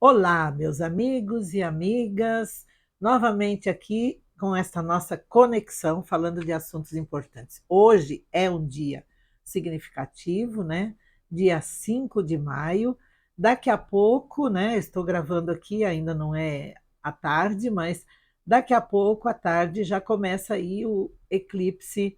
Olá, meus amigos e amigas, novamente aqui com esta nossa conexão falando de assuntos importantes. Hoje é um dia significativo, né? Dia 5 de maio. Daqui a pouco, né? Estou gravando aqui, ainda não é à tarde, mas daqui a pouco à tarde já começa aí o eclipse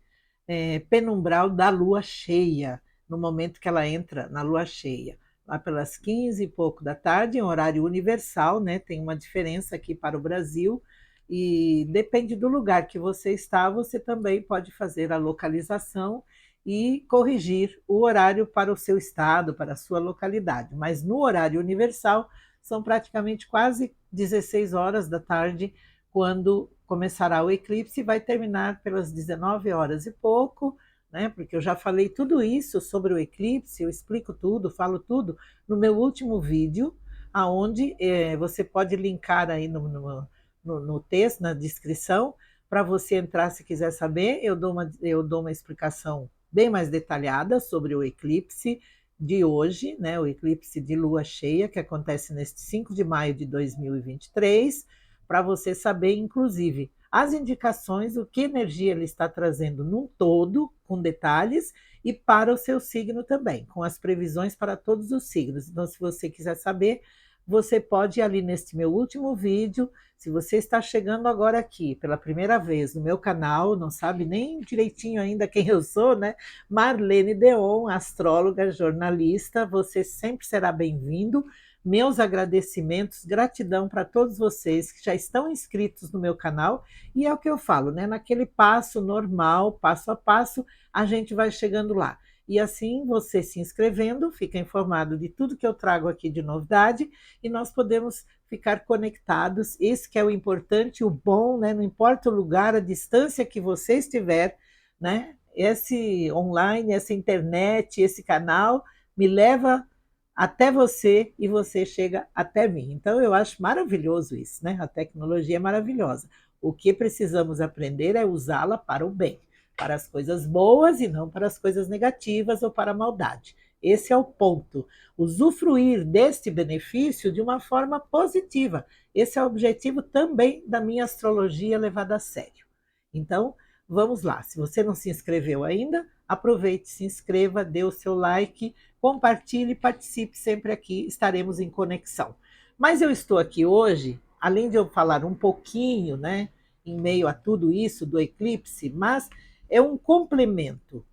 penumbral da lua cheia, no momento que ela entra na lua cheia lá pelas 15 e pouco da tarde, em horário universal, né? Tem uma diferença aqui para o Brasil, e depende do lugar que você está, você também pode fazer a localização e corrigir o horário para o seu estado, para a sua localidade. Mas no horário universal, são praticamente quase 16 horas da tarde, quando começará o eclipse, e vai terminar pelas 19 horas e pouco, né? Porque eu já falei tudo isso sobre o eclipse, eu explico tudo, falo tudo no meu último vídeo, aonde você pode linkar aí no texto, na descrição, para você entrar se quiser saber. Eu dou uma explicação bem mais detalhada sobre o eclipse de hoje, né? O eclipse de lua cheia, que acontece neste 5 de maio de 2023, para você saber, inclusive, as indicações, o que energia ele está trazendo num todo, com detalhes, e para o seu signo também, com as previsões para todos os signos. Então, se você quiser saber, você pode ir ali neste meu último vídeo. Se você está chegando agora aqui pela primeira vez no meu canal, não sabe nem direitinho ainda quem eu sou, né? Marlene Deon, astróloga, jornalista, você sempre será bem-vindo. Meus agradecimentos, gratidão para todos vocês que já estão inscritos no meu canal, e é o que eu falo, né? Naquele passo normal, passo a passo, a gente vai chegando lá. E assim, você se inscrevendo, fica informado de tudo que eu trago aqui de novidade, e nós podemos ficar conectados. Esse que é o importante, o bom, né? Não importa o lugar, a distância que você estiver, né? Esse online, essa internet, esse canal me leva até você e você chega até mim. Então eu acho maravilhoso isso, né? A tecnologia é maravilhosa. O que precisamos aprender é usá-la para o bem, para as coisas boas e não para as coisas negativas ou para a maldade. Esse é o ponto. Usufruir deste benefício de uma forma positiva. Esse é o objetivo também da minha astrologia levada a sério. Então, vamos lá. Se você não se inscreveu ainda, aproveite, se inscreva, dê o seu like, compartilhe, participe sempre aqui, estaremos em conexão. Mas eu estou aqui hoje, além de eu falar um pouquinho, né, em meio a tudo isso do eclipse, mas é um complemento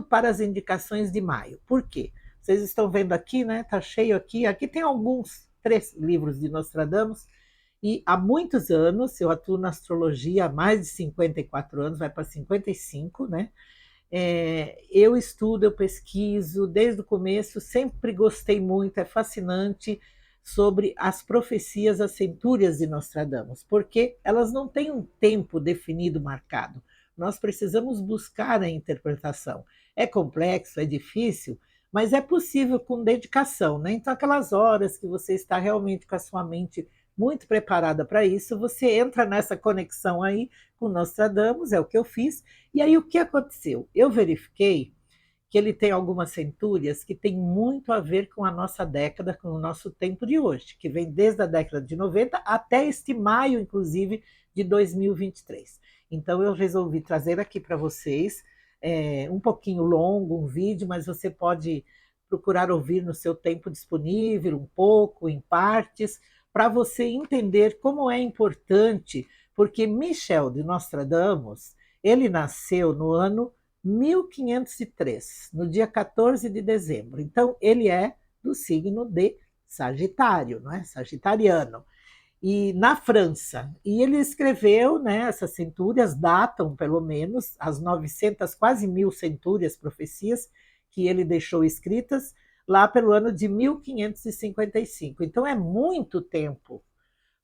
para as indicações de maio. Por quê? Vocês estão vendo aqui, né? Tá cheio aqui. Aqui tem alguns, 3 livros de Nostradamus, e há muitos anos, eu atuo na astrologia há mais de 54 anos, vai para 55, né? Eu estudo, eu pesquiso desde o começo, sempre gostei muito, é fascinante sobre as profecias, as centúrias de Nostradamus, porque elas não têm um tempo definido, marcado. Nós precisamos buscar a interpretação. É complexo, é difícil, mas é possível com dedicação, né? Então, aquelas horas que você está realmente com a sua mente muito preparada para isso, você entra nessa conexão aí com Nostradamus, é o que eu fiz. E aí o que aconteceu? Eu verifiquei que ele tem algumas centúrias que tem muito a ver com a nossa década, com o nosso tempo de hoje, que vem desde a década de 90 até este maio, inclusive, de 2023. Então eu resolvi trazer aqui para vocês, um pouquinho longo, um vídeo, mas você pode procurar ouvir no seu tempo disponível, um pouco, em partes, para você entender como é importante, porque Michel de Nostradamus, ele nasceu no ano 1503, no dia 14 de dezembro. Então, ele é do signo de Sagitário, não é? Sagitariano. E na França. E ele escreveu, né, essas centúrias datam, pelo menos, as 900, quase 1000 centúrias, profecias, que ele deixou escritas lá pelo ano de 1555. Então, é muito tempo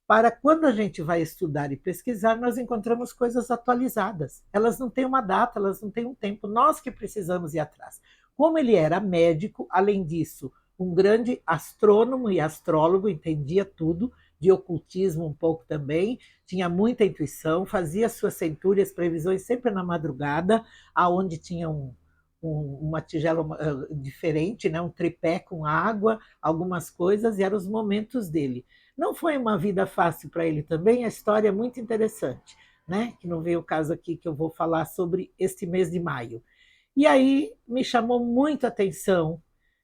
para quando a gente vai estudar e pesquisar, nós encontramos coisas atualizadas. Elas não têm uma data, elas não têm um tempo. Nós que precisamos ir atrás. Como ele era médico, além disso, um grande astrônomo e astrólogo, entendia tudo, de ocultismo um pouco também, tinha muita intuição, fazia suas centúrias, previsões sempre na madrugada, aonde tinha uma tigela diferente, né? Um tripé com água, algumas coisas, e eram os momentos dele. Não foi uma vida fácil para ele também, a história é muito interessante, né? Que não veio o caso aqui que eu vou falar sobre este mês de maio. E aí me chamou muito a atenção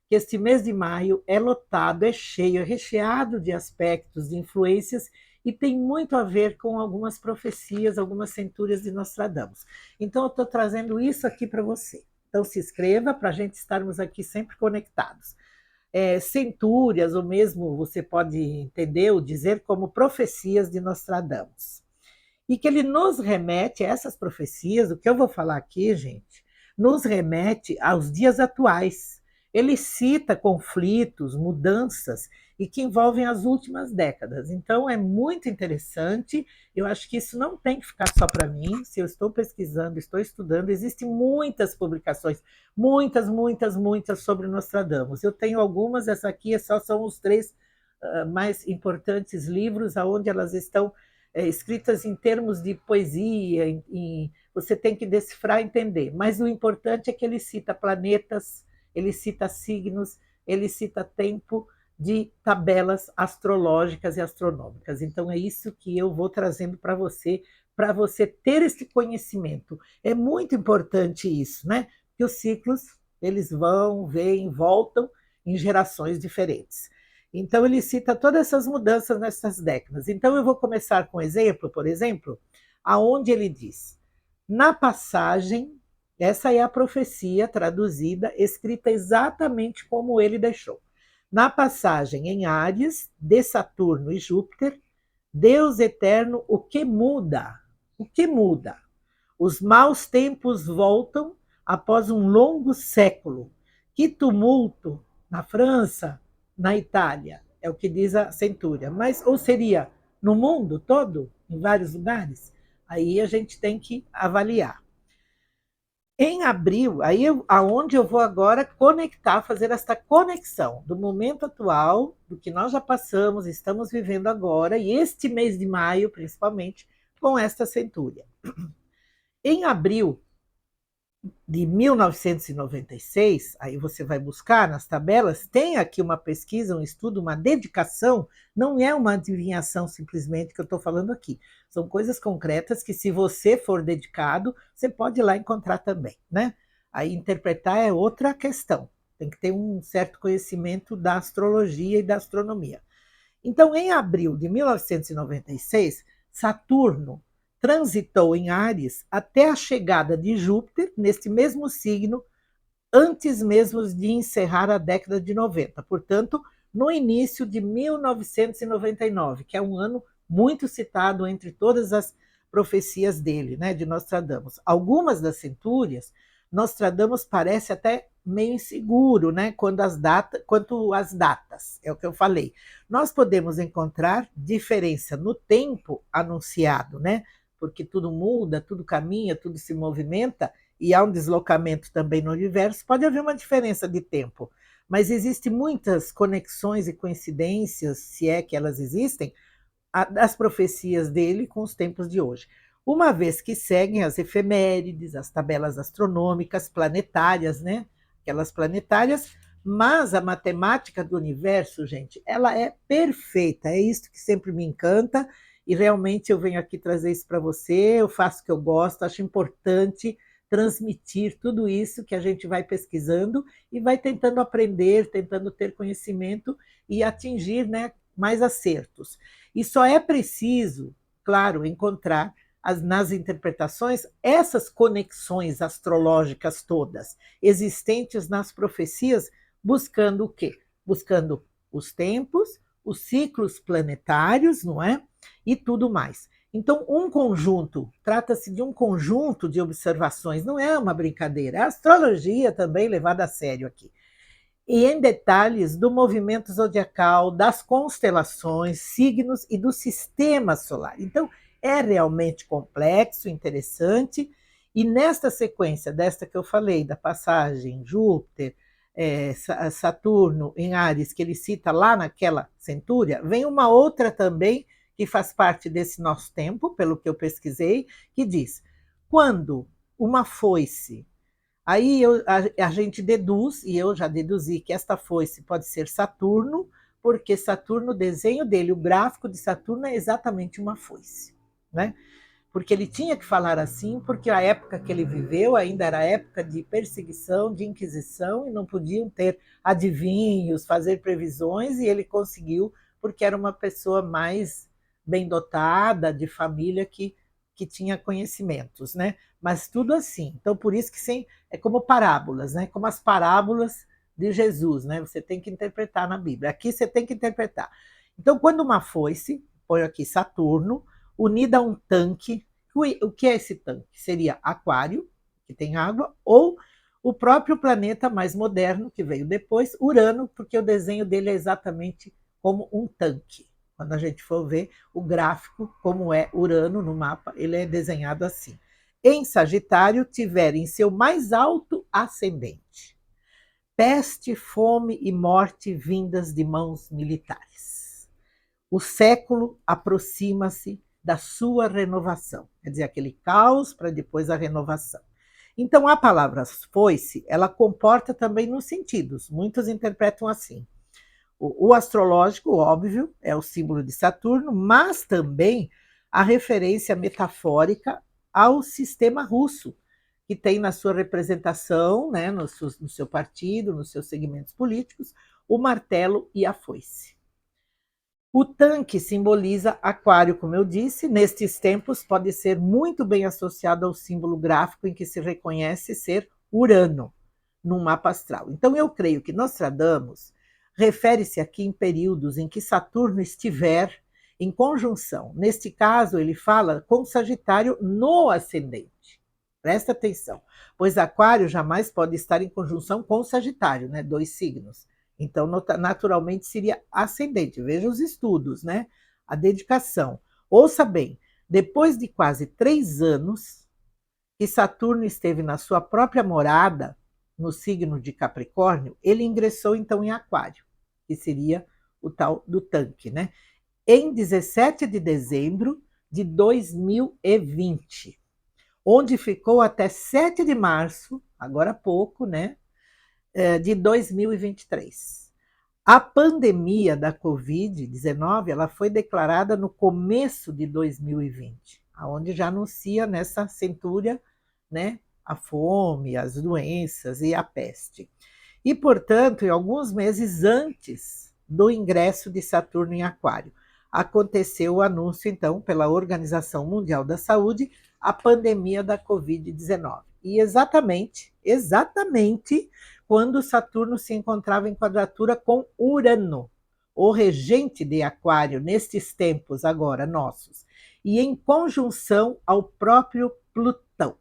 que este mês de maio é lotado, é cheio, é recheado de aspectos, de influências, e tem muito a ver com algumas profecias, algumas centúrias de Nostradamus. Então, eu estou trazendo isso aqui para você. Então, se inscreva para a gente estarmos aqui sempre conectados. Centúrias, ou mesmo você pode entender ou dizer como profecias de Nostradamus. E que ele nos remete a essas profecias, o que eu vou falar aqui, gente, nos remete aos dias atuais. Ele cita conflitos, mudanças e que envolvem as últimas décadas. Então é muito interessante. Eu acho que isso não tem que ficar só para mim. Se eu estou pesquisando, estou estudando, existem muitas publicações, muitas sobre Nostradamus. Eu tenho algumas, essa aqui só são os 3 mais importantes livros, aonde elas estão escritas em termos de poesia, você tem que decifrar e entender. Mas o importante é que ele cita planetas, ele cita signos, ele cita tempo de tabelas astrológicas e astronômicas. Então é isso que eu vou trazendo para você ter esse conhecimento. É muito importante isso, né? Que os ciclos, eles vão, vêm, voltam em gerações diferentes. Então, ele cita todas essas mudanças nessas décadas. Então, eu vou começar com um exemplo, por exemplo, aonde ele diz: na passagem, essa é a profecia traduzida, escrita exatamente como ele deixou. Na passagem em Áries, de Saturno e Júpiter, Deus eterno, o que muda? O que muda? Os maus tempos voltam após um longo século. Que tumulto na França, na Itália, é o que diz a centúria. Mas, ou seria no mundo todo, em vários lugares? Aí a gente tem que avaliar. Em abril, aí aonde eu vou agora conectar, fazer esta conexão do momento atual, do que nós já passamos, estamos vivendo agora, e este mês de maio, principalmente, com esta centúria. Em abril de 1996, aí você vai buscar nas tabelas, tem aqui uma pesquisa, um estudo, uma dedicação, não é uma adivinhação simplesmente que eu estou falando aqui. São coisas concretas que, se você for dedicado, você pode ir lá encontrar também, né? Aí interpretar é outra questão, tem que ter um certo conhecimento da astrologia e da astronomia. Então, em abril de 1996, Saturno transitou em Áries até a chegada de Júpiter, neste mesmo signo, antes mesmo de encerrar a década de 90. Portanto, no início de 1999, que é um ano muito citado entre todas as profecias dele, né, de Nostradamus. Algumas das centúrias, Nostradamus parece até meio inseguro, né, quanto às datas, é o que eu falei. Nós podemos encontrar diferença no tempo anunciado, né, porque tudo muda, tudo caminha, tudo se movimenta, e há um deslocamento também no universo, pode haver uma diferença de tempo. Mas existem muitas conexões e coincidências, se é que elas existem, das profecias dele com os tempos de hoje. Uma vez que seguem as efemérides, as tabelas astronômicas, planetárias, né? Aquelas planetárias, mas a matemática do universo, gente, ela é perfeita, é isso que sempre me encanta, e realmente eu venho aqui trazer isso para você, eu faço o que eu gosto, acho importante transmitir tudo isso que a gente vai pesquisando e vai tentando aprender, tentando ter conhecimento e atingir, né, mais acertos. E só é preciso, claro, encontrar nas interpretações essas conexões astrológicas todas existentes nas profecias, buscando o quê? Buscando os tempos, os ciclos planetários, não é? E tudo mais. Então, um conjunto, trata-se de um conjunto de observações, não é uma brincadeira. A astrologia também levada a sério aqui. E em detalhes do movimento zodiacal, das constelações, signos e do sistema solar. Então, é realmente complexo, interessante, e nesta sequência, desta que eu falei, da passagem Júpiter, Saturno em Áries, que ele cita lá naquela centúria, vem uma outra também, que faz parte desse nosso tempo, pelo que eu pesquisei, que diz: quando uma foice Aí a gente deduz, e eu já deduzi que esta foice pode ser Saturno, porque Saturno, o desenho dele, o gráfico de Saturno é exatamente uma foice, né? Porque ele tinha que falar assim, porque a época que ele viveu ainda era época de perseguição, de inquisição, e não podiam ter adivinhos, fazer previsões, e ele conseguiu, porque era uma pessoa mais bem dotada, de família, que tinha conhecimentos, né? Mas tudo assim. Então, por isso que sim, é como parábolas, né? Como as parábolas de Jesus, né? Você tem que interpretar na Bíblia. Aqui você tem que interpretar. Então, quando uma foice, põe aqui Saturno, unida a um tanque. O que é esse tanque? Seria Aquário, que tem água, ou o próprio planeta mais moderno, que veio depois, Urano, porque o desenho dele é exatamente como um tanque. Quando a gente for ver o gráfico, como é Urano no mapa, ele é desenhado assim. Em Sagitário, tiver em seu mais alto ascendente peste, fome e morte vindas de mãos militares. O século aproxima-se da sua renovação, quer dizer, aquele caos para depois a renovação. Então, a palavra foice, ela comporta também nos sentidos, muitos interpretam assim. O astrológico, óbvio, é o símbolo de Saturno, mas também a referência metafórica ao sistema russo, que tem na sua representação, né, no seu partido, nos seus segmentos políticos, o martelo e a foice. O tanque simboliza Aquário, como eu disse, nestes tempos pode ser muito bem associado ao símbolo gráfico em que se reconhece ser Urano, num mapa astral. Então eu creio que Nostradamus refere-se aqui em períodos em que Saturno estiver em conjunção. Neste caso, ele fala com Sagitário no ascendente. Presta atenção, pois Aquário jamais pode estar em conjunção com Sagitário, né? 2 signos. Então, naturalmente, seria ascendente. Veja os estudos, né? A dedicação. Ouça bem, depois de quase 3 anos que Saturno esteve na sua própria morada, no signo de Capricórnio, ele ingressou então em Aquário, que seria o tal do tanque, né? Em 17 de dezembro de 2020, onde ficou até 7 de março, agora há pouco, né? De 2023. A pandemia da Covid-19 ela foi declarada no começo de 2020, onde já anuncia nessa centúria, né, a fome, as doenças e a peste. E, portanto, em alguns meses antes do ingresso de Saturno em Aquário, aconteceu o anúncio, então, pela Organização Mundial da Saúde, a pandemia da Covid-19. E exatamente quando Saturno se encontrava em quadratura com Urano, o regente de Aquário nestes tempos agora nossos, e em conjunção ao próprio Plutão,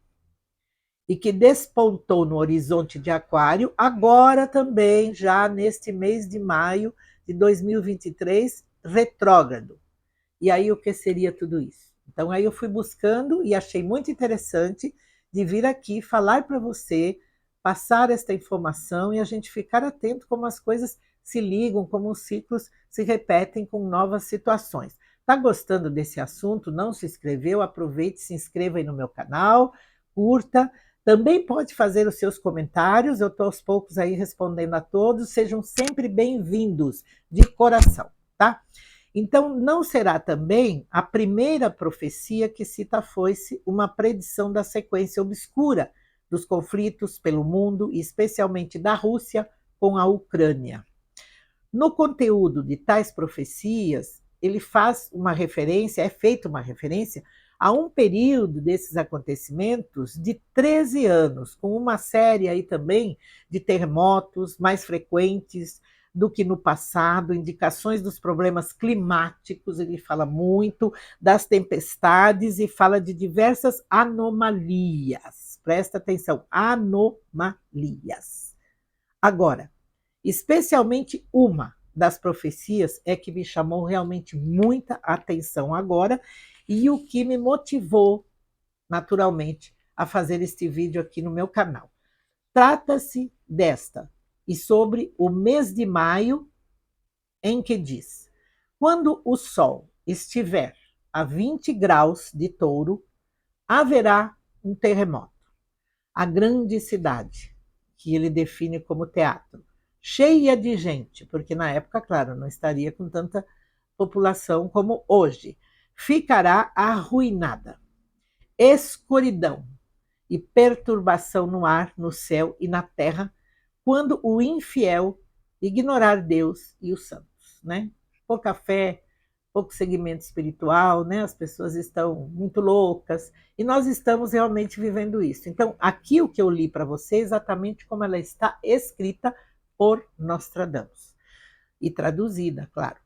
e que despontou no horizonte de Aquário, agora também, já neste mês de maio de 2023, retrógrado. E aí o que seria tudo isso? Então aí eu fui buscando e achei muito interessante de vir aqui falar para você, passar esta informação e a gente ficar atento como as coisas se ligam, como os ciclos se repetem com novas situações. Está gostando desse assunto? Não se inscreveu? Aproveite, se inscreva aí no meu canal, curta. Também pode fazer os seus comentários, eu estou aos poucos aí respondendo a todos. Sejam sempre bem-vindos, de coração, tá? Então, não será também a primeira profecia que cita a foice uma predição da sequência obscura dos conflitos pelo mundo, e especialmente da Rússia com a Ucrânia. No conteúdo de tais profecias, ele faz uma referência, é feita uma referência a um período desses acontecimentos de 13 anos, com uma série aí também de terremotos mais frequentes do que no passado, indicações dos problemas climáticos, ele fala muito das tempestades e fala de diversas anomalias. Presta atenção, anomalias. Agora, especialmente uma das profecias é que me chamou realmente muita atenção agora e o que me motivou, naturalmente, a fazer este vídeo aqui no meu canal. Trata-se desta e sobre o mês de maio, em que diz: quando o Sol estiver a 20 graus de Touro, haverá um terremoto. a grande cidade, que ele define como teatro, cheia de gente, porque na época, claro, não estaria com tanta população como hoje, ficará arruinada. Escuridão e perturbação no ar, no céu e na terra, quando o infiel ignorar Deus e os santos, né? Pouca fé, pouco segmento espiritual, né? As pessoas estão muito loucas e nós estamos realmente vivendo isso. Então, aqui o que eu li para você é exatamente como ela está escrita por Nostradamus e traduzida, claro.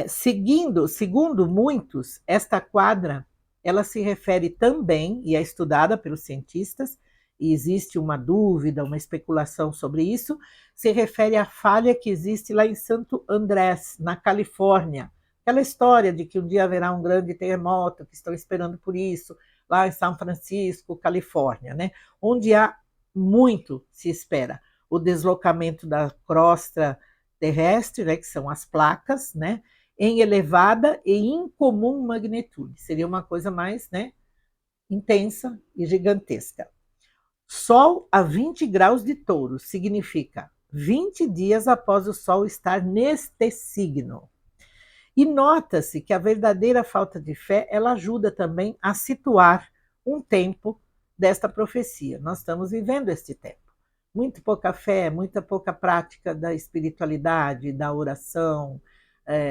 Segundo muitos, esta quadra ela se refere também, e é estudada pelos cientistas, e existe uma dúvida, uma especulação sobre isso, se refere à falha que existe lá em Santo Andrés, na Califórnia. Aquela história de que um dia haverá um grande terremoto, que estão esperando por isso, lá em São Francisco, Califórnia, né? Onde há muito se espera o deslocamento da crosta terrestre, né, que são as placas, né, em elevada e incomum magnitude. Seria uma coisa mais, né, intensa e gigantesca. Sol a 20 graus de touro significa 20 dias após o Sol estar neste signo. E nota-se que a verdadeira falta de fé, ela ajuda também a situar um tempo desta profecia. Nós estamos vivendo este tempo. Muito pouca fé, muita pouca prática da espiritualidade, da oração,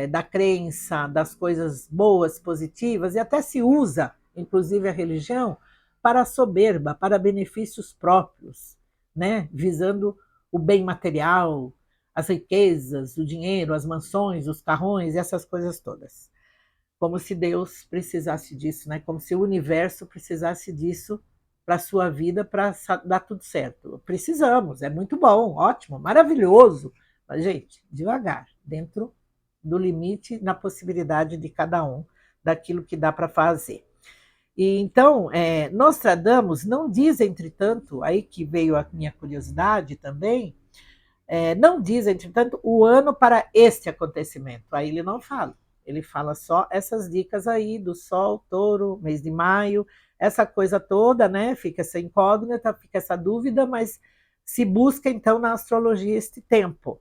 da crença, das coisas boas, positivas, e até se usa, inclusive, a religião para a soberba, para benefícios próprios, né? Visando o bem material, as riquezas, o dinheiro, as mansões, os carrões, essas coisas todas. Como se Deus precisasse disso, né? Como se o universo precisasse disso para a sua vida, para dar tudo certo. Precisamos, é muito bom, ótimo, maravilhoso. Mas, gente, devagar, dentro do limite, na possibilidade de cada um, daquilo que dá para fazer. E então, Nostradamus não diz, entretanto, aí que veio a minha curiosidade também, não diz, entretanto, o ano para este acontecimento. Aí ele não fala. Ele fala só essas dicas aí do Sol, Touro, mês de maio, essa coisa toda, né? Fica essa incógnita, fica essa dúvida, mas se busca então na astrologia este tempo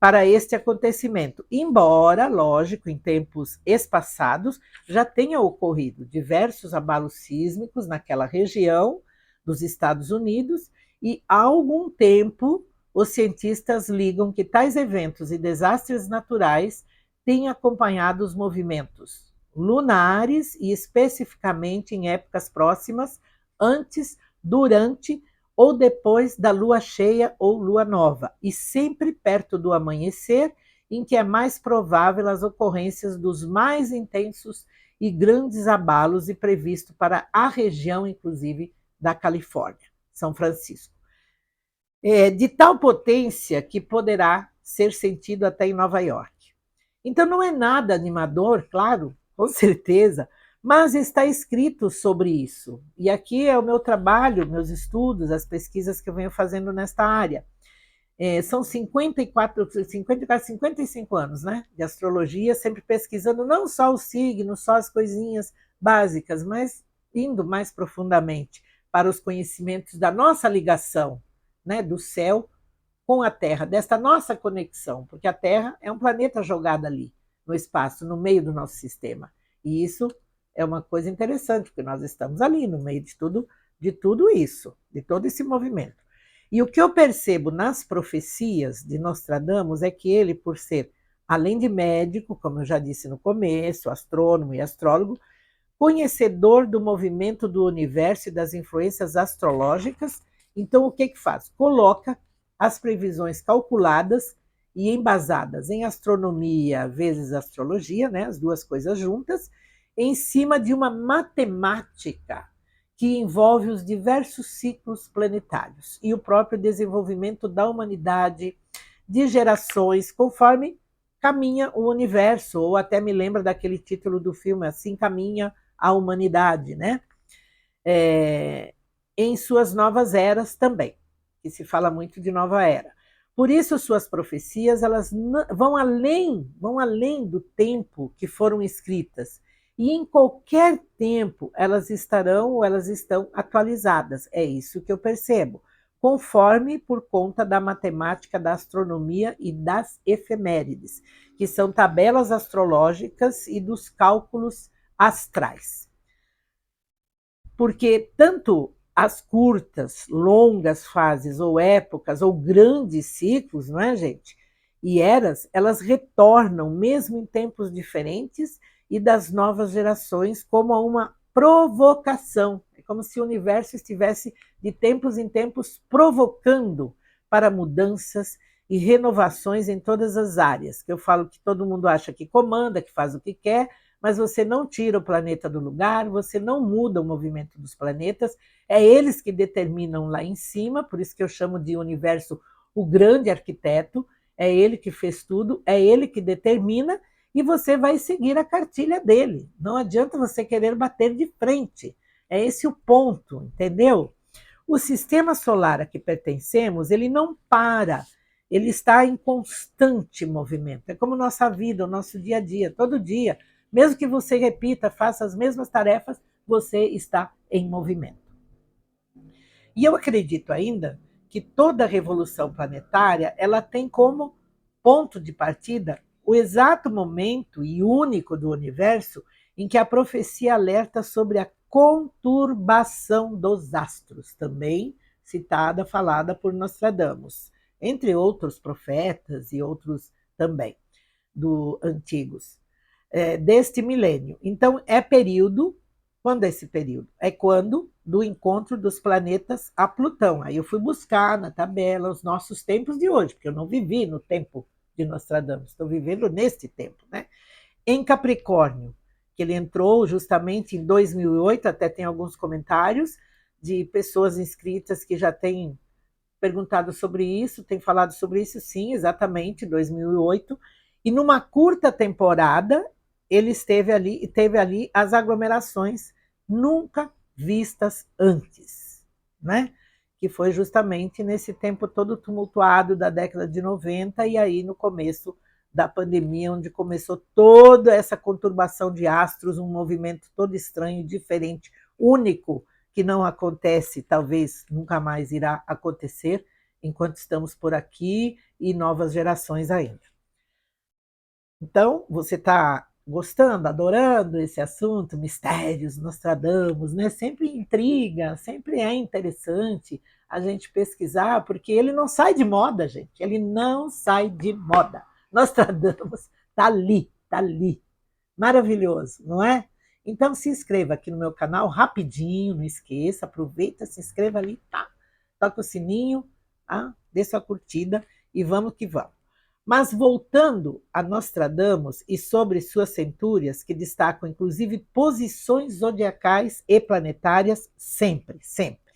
para este acontecimento. Embora, lógico, em tempos espaçados já tenha ocorrido diversos abalos sísmicos naquela região dos Estados Unidos e há algum tempo os cientistas ligam que tais eventos e desastres naturais têm acompanhado os movimentos lunares e especificamente em épocas próximas, antes, durante ou depois da lua cheia ou lua nova, e sempre perto do amanhecer, em que é mais provável as ocorrências dos mais intensos e grandes abalos e previsto para a região, inclusive, da Califórnia, São Francisco. De tal potência que poderá ser sentido até em Nova York. Então não é nada animador, claro, com certeza, mas está escrito sobre isso. E aqui é o meu trabalho, meus estudos, as pesquisas que eu venho fazendo nesta área. São 55 anos, né, de astrologia, sempre pesquisando não só os signos, só as coisinhas básicas, mas indo mais profundamente para os conhecimentos da nossa ligação, né, do céu com a Terra, desta nossa conexão, porque a Terra é um planeta jogado ali no espaço, no meio do nosso sistema. E isso é uma coisa interessante, porque nós estamos ali no meio de tudo isso, de todo esse movimento. E o que eu percebo nas profecias de Nostradamus é que ele, por ser, além de médico, como eu já disse no começo, astrônomo e astrólogo, conhecedor do movimento do universo e das influências astrológicas, então o que faz? Coloca as previsões calculadas e embasadas em astronomia vezes astrologia, né, as duas coisas juntas, em cima de uma matemática que envolve os diversos ciclos planetários e o próprio desenvolvimento da humanidade, de gerações, conforme caminha o universo, ou até me lembra daquele título do filme, Assim Caminha a Humanidade, né? Em suas novas eras também, que se fala muito de nova era. Por isso, suas profecias elas vão além do tempo que foram escritas E em qualquer tempo elas estarão ou elas estão atualizadas. É isso que eu percebo, conforme por conta da matemática, da astronomia e das efemérides, que são tabelas astrológicas e dos cálculos astrais. Porque tanto as curtas, longas fases ou épocas ou grandes ciclos, não é, gente? E eras, elas retornam mesmo em tempos diferentes e das novas gerações como a uma provocação. É como se o universo estivesse de tempos em tempos provocando para mudanças e renovações em todas as áreas. Que eu falo que todo mundo acha que comanda, que faz o que quer, mas você não tira o planeta do lugar, você não muda o movimento dos planetas, é eles que determinam lá em cima, por isso que eu chamo de universo o grande arquiteto, é ele que fez tudo, é ele que determina, e você vai seguir a cartilha dele. Não adianta você querer bater de frente. É esse o ponto, entendeu? O sistema solar a que pertencemos, ele não para, ele está em constante movimento. É como nossa vida, o nosso dia a dia, todo dia. Mesmo que você repita, faça as mesmas tarefas, você está em movimento. E eu acredito ainda que toda revolução planetária, ela tem como ponto de partida o exato momento e único do universo em que a profecia alerta sobre a conturbação dos astros, também citada, falada por Nostradamus, entre outros profetas e outros também antigos, deste milênio. Então, é período. Quando é esse período? É quando do encontro dos planetas a Plutão. Aí eu fui buscar na tabela os nossos tempos de hoje, porque eu não vivi no tempo de Nostradamus, estou vivendo neste tempo, né? Em Capricórnio, que ele entrou justamente em 2008, até tem alguns comentários de pessoas inscritas que já têm perguntado sobre isso, têm falado sobre isso, sim, exatamente, 2008. E numa curta temporada, ele teve ali as aglomerações nunca vistas antes, né? Que foi justamente nesse tempo todo tumultuado da década de 90 e aí no começo da pandemia, onde começou toda essa conturbação de astros, um movimento todo estranho, diferente, único, que não acontece, talvez nunca mais irá acontecer, enquanto estamos por aqui e novas gerações ainda. Então, você está gostando, adorando esse assunto, mistérios, Nostradamus, né? Sempre intriga, sempre é interessante a gente pesquisar, porque ele não sai de moda, gente. Ele não sai de moda. Nostradamus está ali, está ali. Maravilhoso, não é? Então se inscreva aqui no meu canal rapidinho, não esqueça, aproveita, se inscreva ali, tá? Toca o sininho, tá? Dê sua curtida e vamos que vamos. Mas voltando a Nostradamus e sobre suas centúrias, que destacam inclusive posições zodiacais e planetárias, sempre, sempre.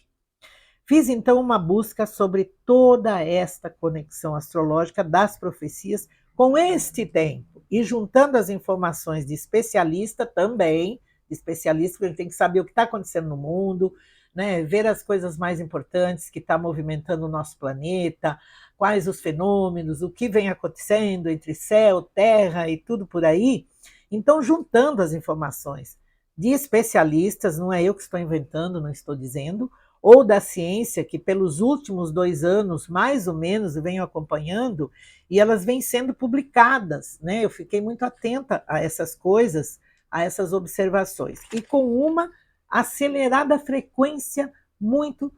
Fiz então uma busca sobre toda esta conexão astrológica das profecias com este tempo e juntando as informações de especialista também, de especialista, porque a gente tem que saber o que está acontecendo no mundo, né? Ver as coisas mais importantes que está movimentando o nosso planeta, quais os fenômenos, o que vem acontecendo entre céu, terra e tudo por aí. Então, juntando as informações de especialistas, não é eu que estou inventando, não estou dizendo, ou da ciência, que pelos últimos 2 anos, mais ou menos, eu venho acompanhando, e elas vêm sendo publicadas, né? Eu fiquei muito atenta a essas coisas, a essas observações, e com uma acelerada frequência, muito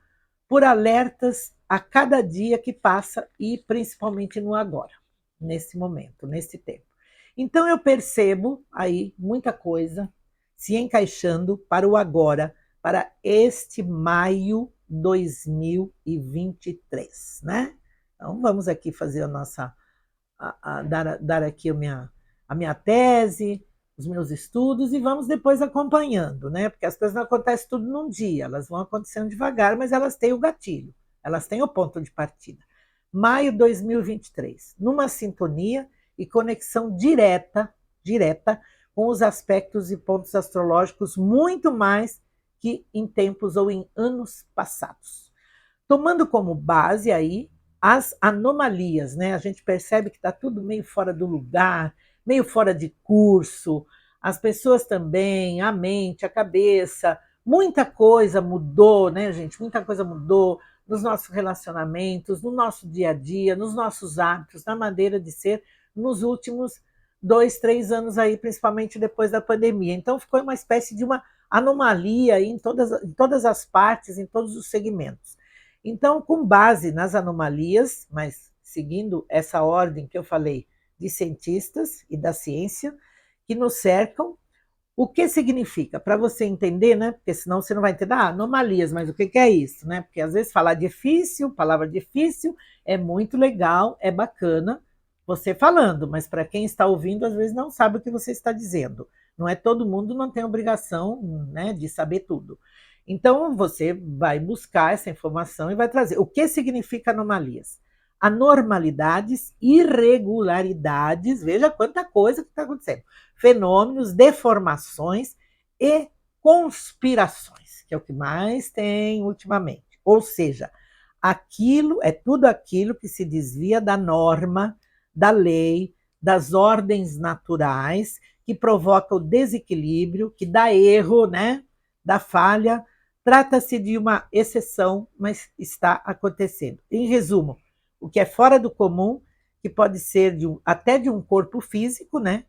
por alertas a cada dia que passa, e principalmente no agora, nesse momento, nesse tempo. Então eu percebo aí muita coisa se encaixando para o agora, para este maio 2023, né? Então vamos aqui fazer a nossa, dar aqui a minha tese, os meus estudos e vamos depois acompanhando, né? Porque as coisas não acontecem tudo num dia, elas vão acontecendo devagar, mas elas têm o gatilho, elas têm o ponto de partida. Maio 2023, numa sintonia e conexão direta com os aspectos e pontos astrológicos muito mais que em tempos ou em anos passados. Tomando como base aí as anomalias, né? A gente percebe que está tudo meio fora do lugar, meio fora de curso, as pessoas também, a mente, a cabeça, muita coisa mudou, né, gente? Muita coisa mudou nos nossos relacionamentos, no nosso dia a dia, nos nossos hábitos, na maneira de ser, nos últimos 2, 3 anos aí, principalmente depois da pandemia. Então, ficou uma espécie de uma anomalia em todas as partes, em todos os segmentos. Então, com base nas anomalias, mas seguindo essa ordem que eu falei de cientistas e da ciência que nos cercam, o que significa? Para você entender, né? Porque senão você não vai entender, anomalias, mas o que é isso, né? Porque às vezes falar difícil, palavra difícil, é muito legal, é bacana você falando, mas para quem está ouvindo, às vezes não sabe o que você está dizendo. Não é todo mundo, não tem obrigação, né, de saber tudo. Então, você vai buscar essa informação e vai trazer. O que significa anomalias? Anormalidades, irregularidades, veja quanta coisa que está acontecendo. Fenômenos, deformações e conspirações, que é o que mais tem ultimamente. Ou seja, aquilo é tudo aquilo que se desvia da norma, da lei, das ordens naturais, que provoca o desequilíbrio, que dá erro, né? Da falha. Trata-se de uma exceção, mas está acontecendo. Em resumo, o que é fora do comum, que pode ser até de um corpo físico, né?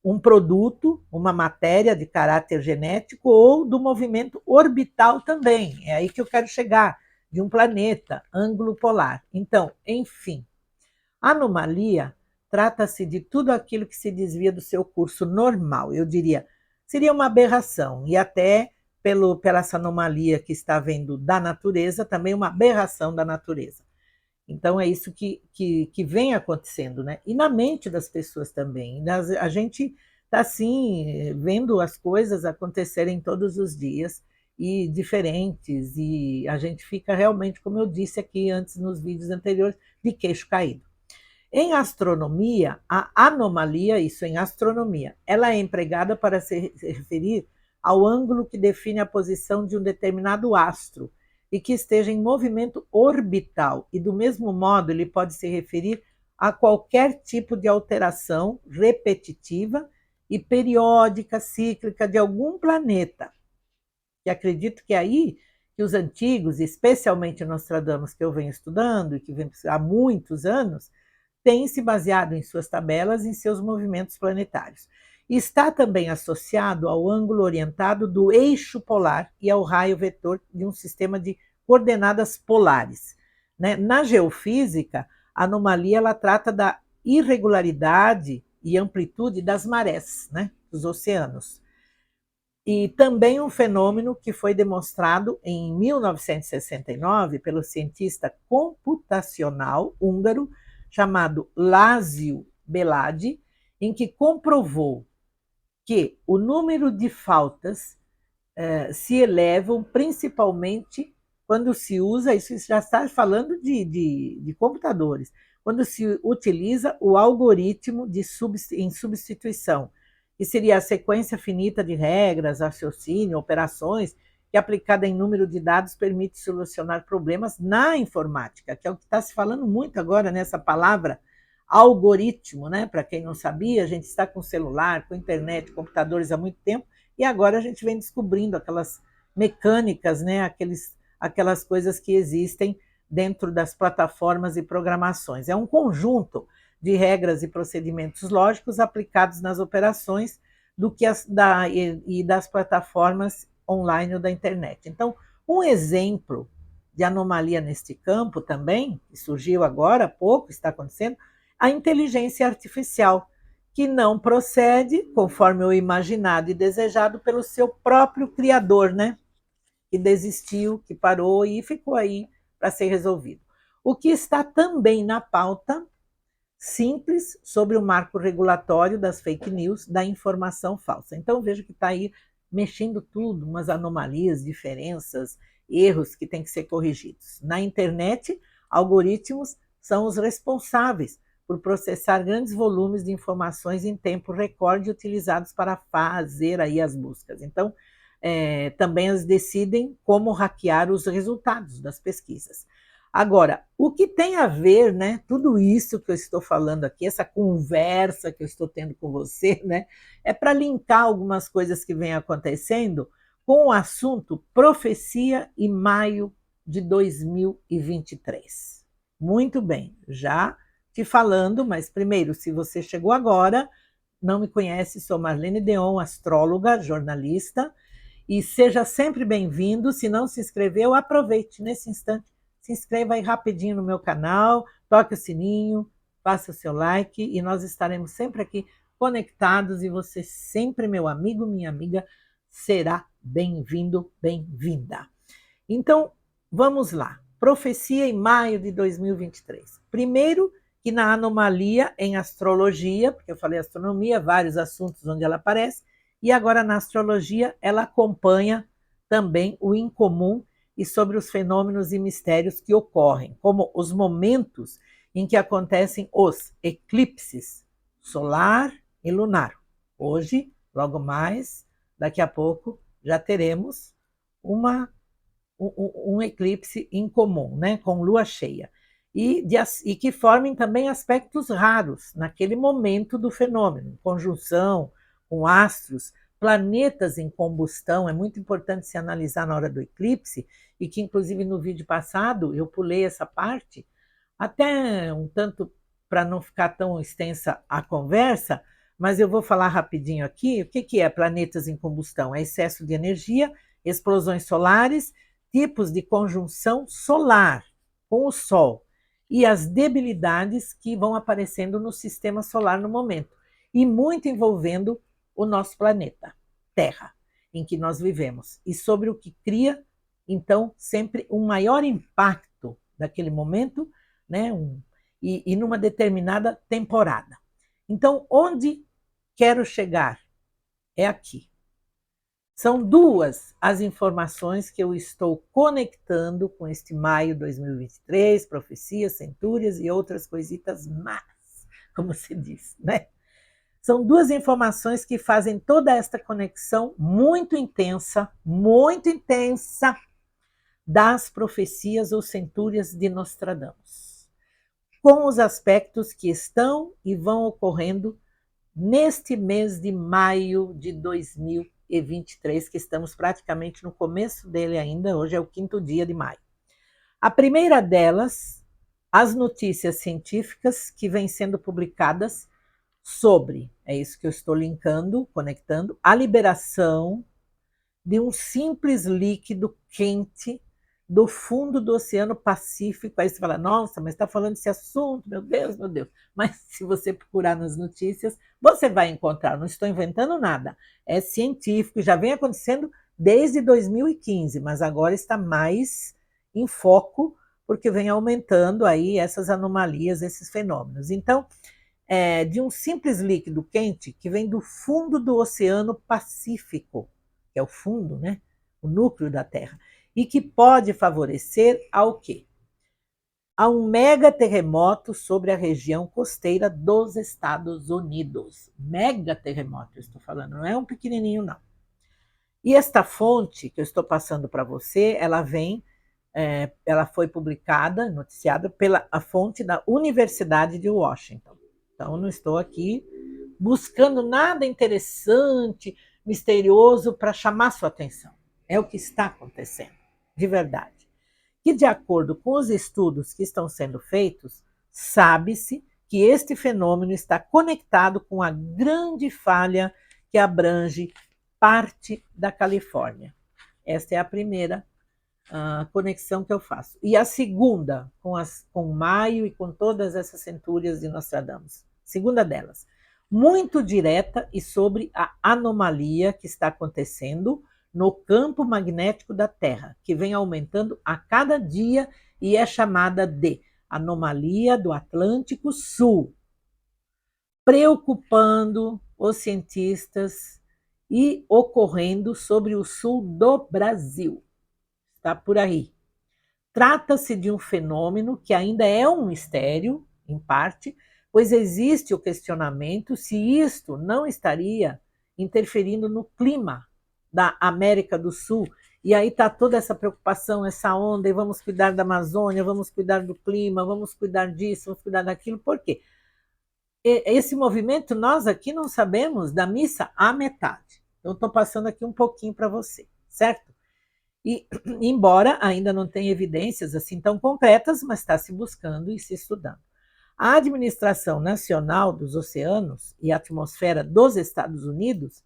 Um produto, uma matéria de caráter genético ou do movimento orbital também. É aí que eu quero chegar, de um planeta, ângulo polar. Então, enfim, anomalia trata-se de tudo aquilo que se desvia do seu curso normal. Eu diria, seria uma aberração e até pela essa anomalia que está vendo da natureza, também uma aberração da natureza. Então é isso que vem acontecendo, né? E na mente das pessoas também. A gente está assim, vendo as coisas acontecerem todos os dias e diferentes, e a gente fica realmente, como eu disse aqui antes nos vídeos anteriores, de queixo caído. Em astronomia, a anomalia, isso em astronomia, ela é empregada para se referir ao ângulo que define a posição de um determinado astro e que esteja em movimento orbital, e do mesmo modo ele pode se referir a qualquer tipo de alteração repetitiva e periódica, cíclica de algum planeta. E acredito que é aí que os antigos, especialmente Nostradamus, que eu venho estudando e que vem há muitos anos, têm se baseado em suas tabelas, em seus movimentos planetários. E está também associado ao ângulo orientado do eixo polar e ao raio vetor de um sistema de coordenadas polares. Né? Na geofísica, a anomalia ela trata da irregularidade e amplitude das marés, né? Dos oceanos. E também um fenômeno que foi demonstrado em 1969 pelo cientista computacional húngaro chamado László Beládi, em que comprovou que o número de faltas se elevam principalmente quando se usa, isso já está falando de computadores, quando se utiliza o algoritmo em substituição, que seria a sequência finita de regras, raciocínio, operações, que aplicada em número de dados permite solucionar problemas na informática, que é o que está se falando muito agora nessa palavra algoritmo, né? Para quem não sabia, a gente está com celular, com internet, computadores há muito tempo, e agora a gente vem descobrindo aquelas mecânicas, né? Aquelas coisas que existem dentro das plataformas e programações. É um conjunto de regras e procedimentos lógicos aplicados nas operações e das plataformas online ou da internet. Então, um exemplo de anomalia neste campo também, que surgiu agora há pouco, está acontecendo, a inteligência artificial, que não procede conforme o imaginado e desejado pelo seu próprio criador, né? Que desistiu, que parou e ficou aí para ser resolvido. O que está também na pauta simples sobre o marco regulatório das fake news, da informação falsa. Então, vejo que está aí mexendo tudo, umas anomalias, diferenças, erros que têm que ser corrigidos. Na internet, algoritmos são os responsáveis por processar grandes volumes de informações em tempo recorde utilizados para fazer aí as buscas. Então, também eles decidem como hackear os resultados das pesquisas. Agora, o que tem a ver, né, tudo isso que eu estou falando aqui, essa conversa que eu estou tendo com você, né, é para linkar algumas coisas que vêm acontecendo com o assunto profecia e maio de 2023. Muito bem, já te falando, mas primeiro, se você chegou agora, não me conhece, sou Marlene Deon, astróloga, jornalista, e seja sempre bem-vindo. Se não se inscreveu, aproveite nesse instante, se inscreva aí rapidinho no meu canal, toque o sininho, faça o seu like e nós estaremos sempre aqui conectados e você sempre, meu amigo, minha amiga, será bem-vindo, bem-vinda. Então, vamos lá. Profecia em maio de 2023. Primeiro, que na anomalia em astrologia, porque eu falei astronomia, vários assuntos onde ela aparece, e agora na astrologia ela acompanha também o incomum e sobre os fenômenos e mistérios que ocorrem, como os momentos em que acontecem os eclipses solar e lunar. Hoje, logo mais, daqui a pouco, já teremos um eclipse incomum, né, com lua cheia, e que formem também aspectos raros naquele momento do fenômeno, conjunção com astros, planetas em combustão, é muito importante se analisar na hora do eclipse, e que inclusive no vídeo passado eu pulei essa parte, até um tanto para não ficar tão extensa a conversa, mas eu vou falar rapidinho aqui. O que é planetas em combustão? É excesso de energia, explosões solares, tipos de conjunção solar com o Sol e as debilidades que vão aparecendo no sistema solar no momento, e muito envolvendo o nosso planeta, Terra, em que nós vivemos, e sobre o que cria, então, sempre um maior impacto daquele momento, né, e numa determinada temporada. Então, onde quero chegar? É aqui. São duas as informações que eu estou conectando com este maio 2023, profecias, centúrias e outras coisitas más, como se diz, né? São duas informações que fazem toda esta conexão muito intensa das profecias ou centúrias de Nostradamus, com os aspectos que estão e vão ocorrendo neste mês de maio de 2023, que estamos praticamente no começo dele ainda, hoje é o 5º dia de maio. A primeira delas, as notícias científicas que vêm sendo publicadas sobre, é isso que eu estou linkando, conectando, a liberação de um simples líquido quente do fundo do Oceano Pacífico. Aí você fala, nossa, mas está falando desse assunto, meu Deus, meu Deus. Mas se você procurar nas notícias, você vai encontrar, não estou inventando nada, é científico, já vem acontecendo desde 2015, mas agora está mais em foco, porque vem aumentando aí essas anomalias, esses fenômenos. Então, de um simples líquido quente que vem do fundo do Oceano Pacífico, que é o fundo, né? O núcleo da Terra, e que pode favorecer ao quê? A um mega terremoto sobre a região costeira dos Estados Unidos. Mega terremoto, eu estou falando, não é um pequenininho, não. E esta fonte que eu estou passando para você, ela foi publicada, noticiada pela a fonte da Universidade de Washington. Então, não estou aqui buscando nada interessante, misterioso para chamar sua atenção. É o que está acontecendo, de verdade. E de acordo com os estudos que estão sendo feitos, sabe-se que este fenômeno está conectado com a grande falha que abrange parte da Califórnia. Esta é a primeira conexão que eu faço. E a segunda, com Maio e com todas essas centúrias de Nostradamus. Segunda delas, muito direta e sobre a anomalia que está acontecendo no campo magnético da Terra, que vem aumentando a cada dia e é chamada de anomalia do Atlântico Sul, preocupando os cientistas e ocorrendo sobre o sul do Brasil. Está por aí. Trata-se de um fenômeno que ainda é um mistério, em parte, pois existe o questionamento se isto não estaria interferindo no clima da América do Sul E aí está toda essa preocupação, essa onda, e vamos cuidar da Amazônia, vamos cuidar do clima, vamos cuidar disso, vamos cuidar daquilo. Por quê? Esse movimento, nós aqui não sabemos da missa à metade. Eu estou passando aqui um pouquinho para você, certo? E, embora ainda não tenha evidências assim tão concretas, mas está se buscando e se estudando. A Administração Nacional dos Oceanos e Atmosfera dos Estados Unidos,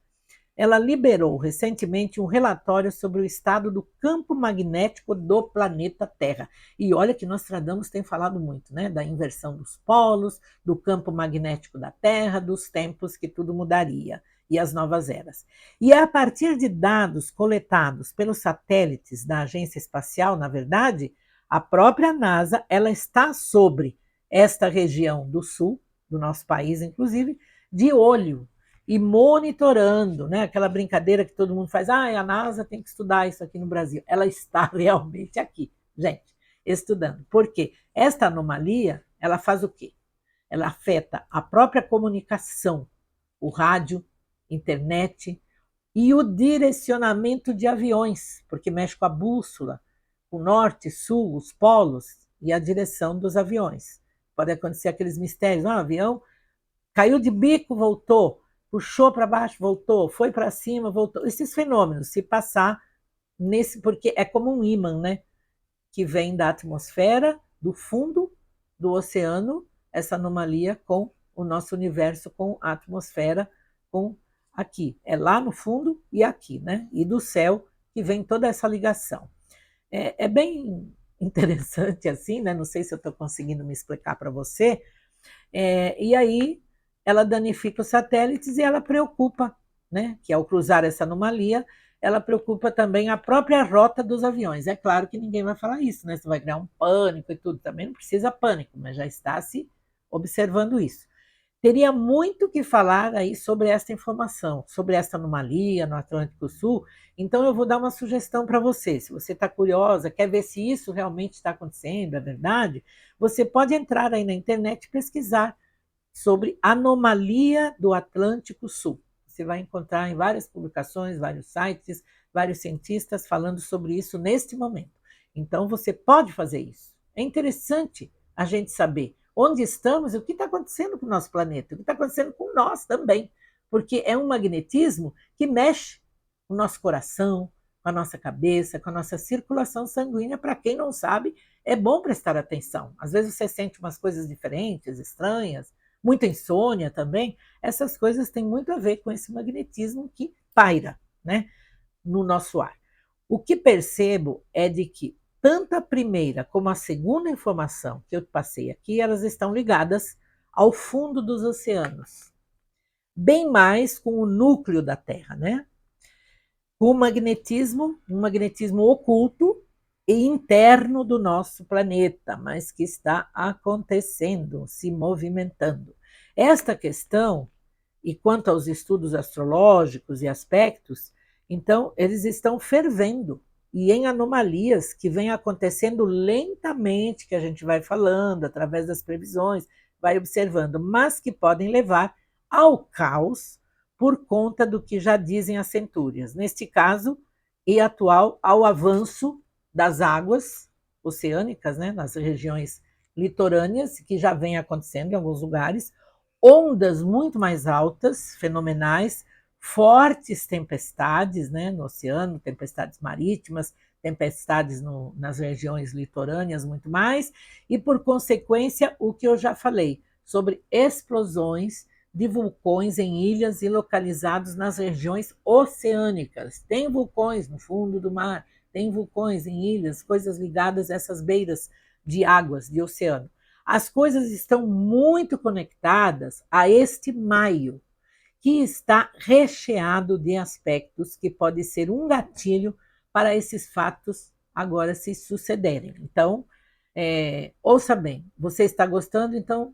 ela liberou recentemente um relatório sobre o estado do campo magnético do planeta Terra. E olha que Nostradamus tem falado muito, né? Da inversão dos polos, do campo magnético da Terra, dos tempos que tudo mudaria e as novas eras. E é a partir de dados coletados pelos satélites da Agência Espacial, na verdade, a própria NASA, ela está sobre esta região do sul, do nosso país, inclusive, de olho e monitorando, né? Aquela brincadeira que todo mundo faz, a NASA tem que estudar isso aqui no Brasil. Ela está realmente aqui, gente, estudando. Por quê? Esta anomalia, ela faz o quê? Ela afeta a própria comunicação, o rádio, internet e o direcionamento de aviões, porque mexe com a bússola, o norte, sul, os polos e a direção dos aviões. Pode acontecer aqueles mistérios, o avião caiu de bico, voltou, puxou para baixo, voltou, foi para cima, voltou. Esses fenômenos, se passar nesse, porque é como um ímã, né? Que vem da atmosfera, do fundo do oceano, essa anomalia com o nosso universo, com a atmosfera, com aqui. É lá no fundo e aqui, né? E do céu que vem toda essa ligação. É bem interessante assim, né? Não sei se eu estou conseguindo me explicar para você. E aí ela danifica os satélites e ela preocupa, né? Que ao cruzar essa anomalia, ela preocupa também a própria rota dos aviões. É claro que ninguém vai falar isso, né? Você vai criar um pânico e tudo. Também não precisa pânico, mas já está se observando isso. Teria muito que falar aí sobre essa informação, sobre essa anomalia no Atlântico Sul. Então eu vou dar uma sugestão para você. Se você está curiosa, quer ver se isso realmente está acontecendo, é verdade, você pode entrar aí na internet e pesquisar sobre anomalia do Atlântico Sul. Você vai encontrar em várias publicações, vários sites, vários cientistas falando sobre isso neste momento. Então você pode fazer isso. É interessante a gente saber onde estamos e o que está acontecendo com o nosso planeta, o que está acontecendo com nós também, porque é um magnetismo que mexe com o nosso coração, com a nossa cabeça, com a nossa circulação sanguínea. Para quem não sabe, é bom prestar atenção. Às vezes você sente umas coisas diferentes, estranhas, muita insônia também. Essas coisas têm muito a ver com esse magnetismo que paira, né, no nosso ar. O que percebo é de que tanto a primeira como a segunda informação que eu passei aqui, elas estão ligadas ao fundo dos oceanos, bem mais com o núcleo da Terra, né? O magnetismo, um magnetismo oculto e interno do nosso planeta, mas que está acontecendo, se movimentando. Esta questão, e quanto aos estudos astrológicos e aspectos, então eles estão fervendo e em anomalias que vêm acontecendo lentamente, que a gente vai falando através das previsões, vai observando, mas que podem levar ao caos por conta do que já dizem as centúrias. Neste caso, e atual, ao avanço das águas oceânicas, né, nas regiões litorâneas, que já vem acontecendo em alguns lugares, ondas muito mais altas, fenomenais, fortes tempestades, né, no oceano, tempestades marítimas, tempestades nas regiões litorâneas, muito mais, e por consequência, o que eu já falei, sobre explosões de vulcões em ilhas e localizados nas regiões oceânicas. Tem vulcões no fundo do mar, tem vulcões em ilhas, coisas ligadas a essas beiras de águas, de oceano. As coisas estão muito conectadas a este maio, que está recheado de aspectos que pode ser um gatilho para esses fatos agora se sucederem. Então, ouça bem, você está gostando? Então,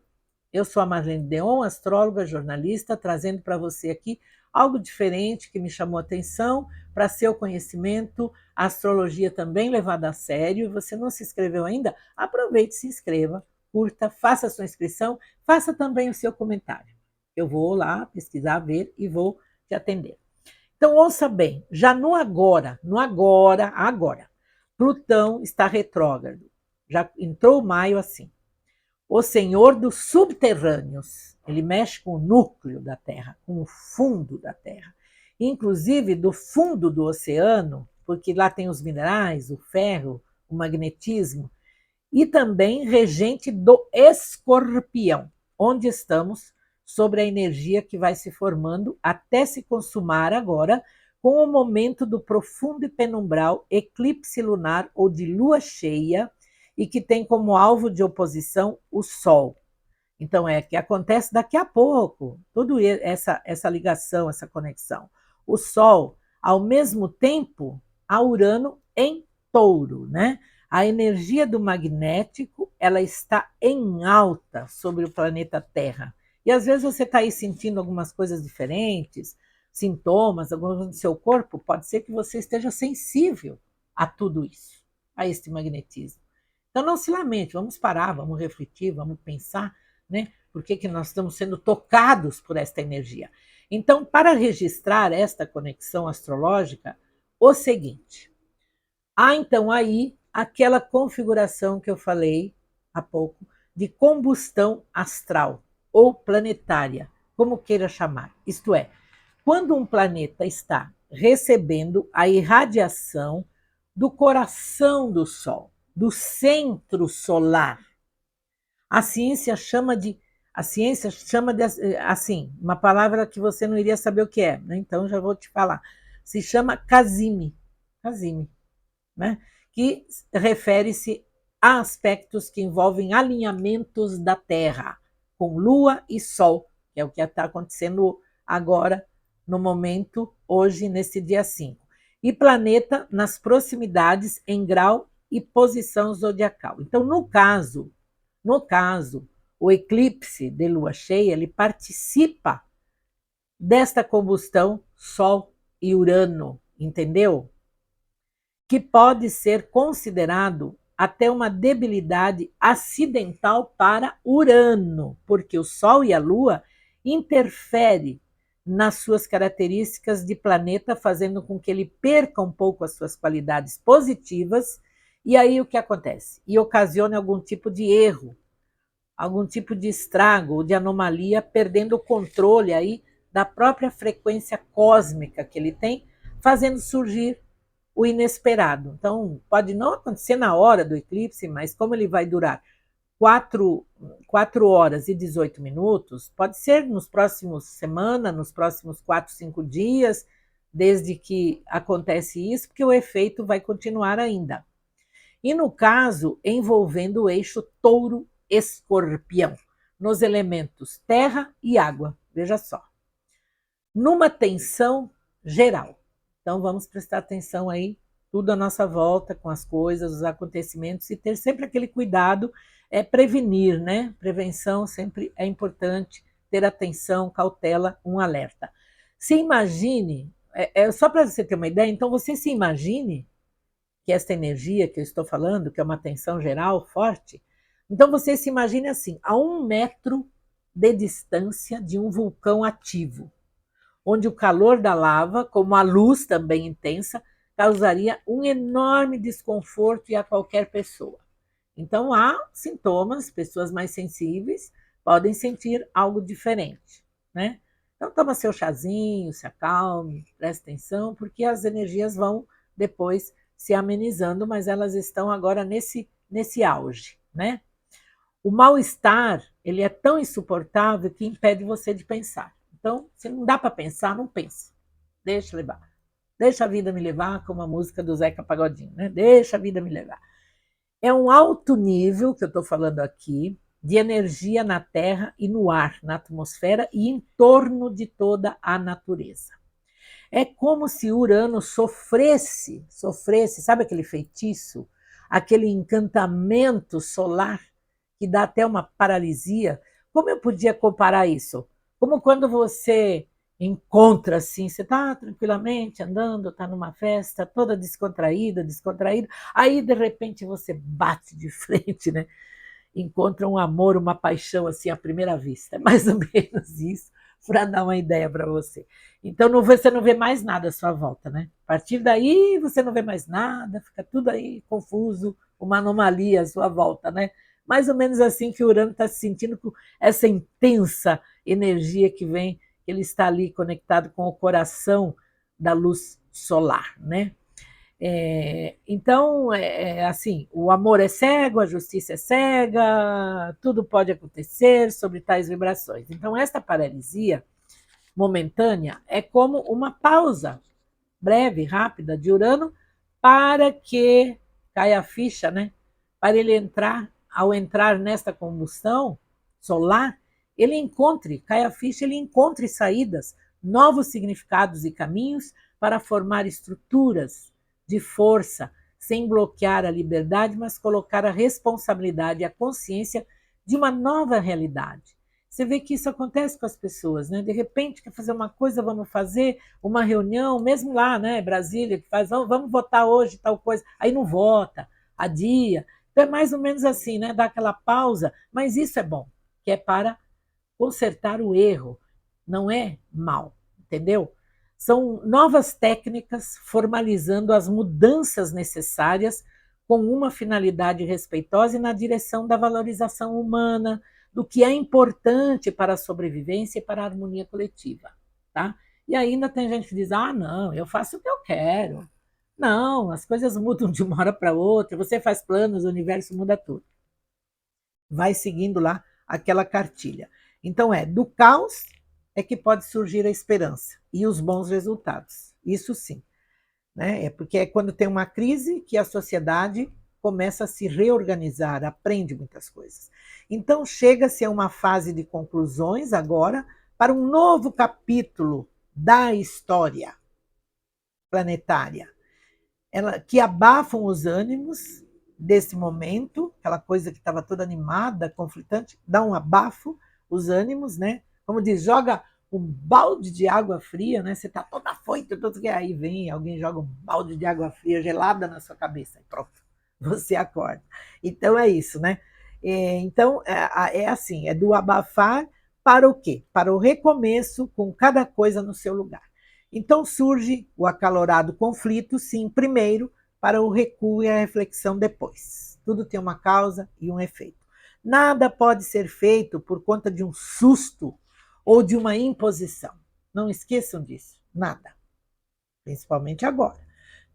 eu sou a Marlene Deon, astróloga, jornalista, trazendo para você aqui algo diferente que me chamou a atenção, para seu conhecimento, a astrologia também levada a sério. E você não se inscreveu ainda? Aproveite, se inscreva, curta, faça a sua inscrição, faça também o seu comentário. Eu vou lá pesquisar, ver e vou te atender. Então, ouça bem, já no agora, agora, Plutão está retrógrado. Já entrou o maio assim. O senhor dos subterrâneos, ele mexe com o núcleo da Terra, com o fundo da Terra, inclusive do fundo do oceano, porque lá tem os minerais, o ferro, o magnetismo, e também regente do Escorpião, onde estamos sobre a energia que vai se formando até se consumar agora com o momento do profundo e penumbral eclipse lunar ou de lua cheia e que tem como alvo de oposição o Sol. Então é que acontece daqui a pouco, toda essa ligação, essa conexão. O Sol, ao mesmo tempo, a Urano em Touro, né? A energia do magnético, ela está em alta sobre o planeta Terra. E às vezes você está aí sentindo algumas coisas diferentes, sintomas, alguns do seu corpo, pode ser que você esteja sensível a tudo isso, a este magnetismo. Então não se lamente, vamos parar, vamos refletir, vamos pensar, né? Por que nós estamos sendo tocados por esta energia? Então, para registrar esta conexão astrológica, o seguinte: há então aí aquela configuração que eu falei há pouco de combustão astral ou planetária, como queira chamar. Isto é, quando um planeta está recebendo a irradiação do coração do Sol, do centro solar. A ciência chama de assim, uma palavra que você não iria saber o que é, né? Então já vou te falar. Se chama casime, né? Que refere-se a aspectos que envolvem alinhamentos da Terra com Lua e Sol, que é o que está acontecendo agora, no momento, hoje, nesse dia 5. E planeta nas proximidades em grau e posição zodiacal. Então, no caso, o eclipse de lua cheia, ele participa desta combustão Sol e Urano, entendeu? Que pode ser considerado até uma debilidade acidental para Urano, porque o Sol e a Lua interferem nas suas características de planeta, fazendo com que ele perca um pouco as suas qualidades positivas, e aí o que acontece? E ocasiona algum tipo de erro, algum tipo de estrago ou de anomalia, perdendo o controle aí da própria frequência cósmica que ele tem, fazendo surgir o inesperado. Então, pode não acontecer na hora do eclipse, mas como ele vai durar 4 horas e 18 minutos, pode ser nos próximos semanas, nos próximos 4, 5 dias, desde que acontece isso, porque o efeito vai continuar ainda. E no caso, envolvendo o eixo touro-escorpião, nos elementos terra e água, veja só. Numa tensão geral. Então vamos prestar atenção aí, tudo à nossa volta, com as coisas, os acontecimentos, e ter sempre aquele cuidado, prevenir, né? Prevenção sempre é importante, ter atenção, cautela, um alerta. Se imagine, só para você ter uma ideia, então você se imagine que esta energia que eu estou falando, que é uma tensão geral forte, então você se imagine assim, a 1 metro de distância de um vulcão ativo, onde o calor da lava, como a luz também intensa, causaria um enorme desconforto a qualquer pessoa. Então há sintomas, pessoas mais sensíveis podem sentir algo diferente, né? Então toma seu chazinho, se acalme, preste atenção, porque as energias vão depois se amenizando, mas elas estão agora nesse auge, né? O mal-estar, ele é tão insuportável que impede você de pensar. Então, se não dá para pensar, não pense. Deixa levar. Deixa a vida me levar, como a música do Zeca Pagodinho, né? Deixa a vida me levar. É um alto nível, que eu estou falando aqui, de energia na Terra e no ar, na atmosfera e em torno de toda a natureza. É como se Urano sofresse, sabe aquele feitiço? Aquele encantamento solar que dá até uma paralisia. Como eu podia comparar isso? Como quando você encontra assim, você está tranquilamente andando, está numa festa, toda descontraída, aí de repente você bate de frente, né? Encontra um amor, uma paixão assim à primeira vista. É mais ou menos isso. para dar uma ideia para você. Então você não vê mais nada à sua volta, né? A partir daí você não vê mais nada, fica tudo aí confuso, uma anomalia à sua volta, né? Mais ou menos assim que o Urano está se sentindo com essa intensa energia que vem, ele está ali conectado com o coração da luz solar, né? Então, assim, o amor é cego, a justiça é cega, tudo pode acontecer sobre tais vibrações. Então, esta paralisia momentânea é como uma pausa breve, rápida de Urano para que caia a ficha, né? Para ele entrar, ao entrar nesta combustão solar, ele encontre, caia a ficha, ele encontre saídas, novos significados e caminhos para formar estruturas de força, sem bloquear a liberdade, mas colocar a responsabilidade e a consciência de uma nova realidade. Você vê que isso acontece com as pessoas, né? De repente, quer fazer uma coisa, vamos fazer uma reunião, mesmo lá, né? Brasília, que faz, vamos votar hoje, tal coisa. Aí não vota, adia. Então é mais ou menos assim, né? Dá aquela pausa, mas isso é bom, que é para consertar o erro, não é mal, entendeu? São novas técnicas formalizando as mudanças necessárias com uma finalidade respeitosa e na direção da valorização humana, do que é importante para a sobrevivência e para a harmonia coletiva, tá? E ainda tem gente que diz: ah, não, eu faço o que eu quero. Não, as coisas mudam de uma hora para outra, você faz planos, o universo muda tudo. Vai seguindo lá aquela cartilha. Então do caos é que pode surgir a esperança e os bons resultados. Isso sim, né? É porque é quando tem uma crise que a sociedade começa a se reorganizar, aprende muitas coisas. Então chega-se a uma fase de conclusões agora para um novo capítulo da história planetária, que abafam os ânimos desse momento, aquela coisa que estava toda animada, conflitante, dá um abafo, os ânimos, né? Como diz, joga um balde de água fria, né? Você está toda afoita, todo que aí vem, alguém joga um balde de água fria gelada na sua cabeça e pronto, você acorda. Então é isso, né? Então é assim, é do abafar para o quê? Para o recomeço com cada coisa no seu lugar. Então surge o acalorado conflito, sim, primeiro, para o recuo e a reflexão depois. Tudo tem uma causa e um efeito. Nada pode ser feito por conta de um susto ou de uma imposição. Não esqueçam disso, nada. Principalmente agora.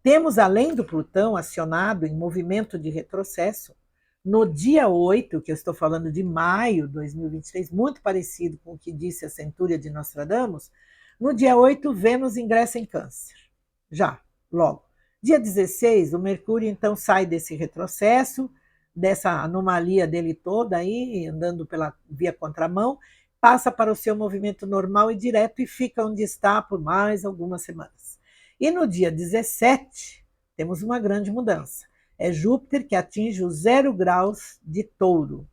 Temos, além do Plutão acionado em movimento de retrocesso, no dia 8, que eu estou falando de maio de 2023, muito parecido com o que disse a Centúria de Nostradamus, no dia 8, Vênus ingressa em Câncer. Já, logo. Dia 16, o Mercúrio então sai desse retrocesso, dessa anomalia dele toda aí, andando pela via contramão, passa para o seu movimento normal e direto e fica onde está por mais algumas semanas. E no dia 17, temos uma grande mudança. É Júpiter que atinge os 0 graus de Touro.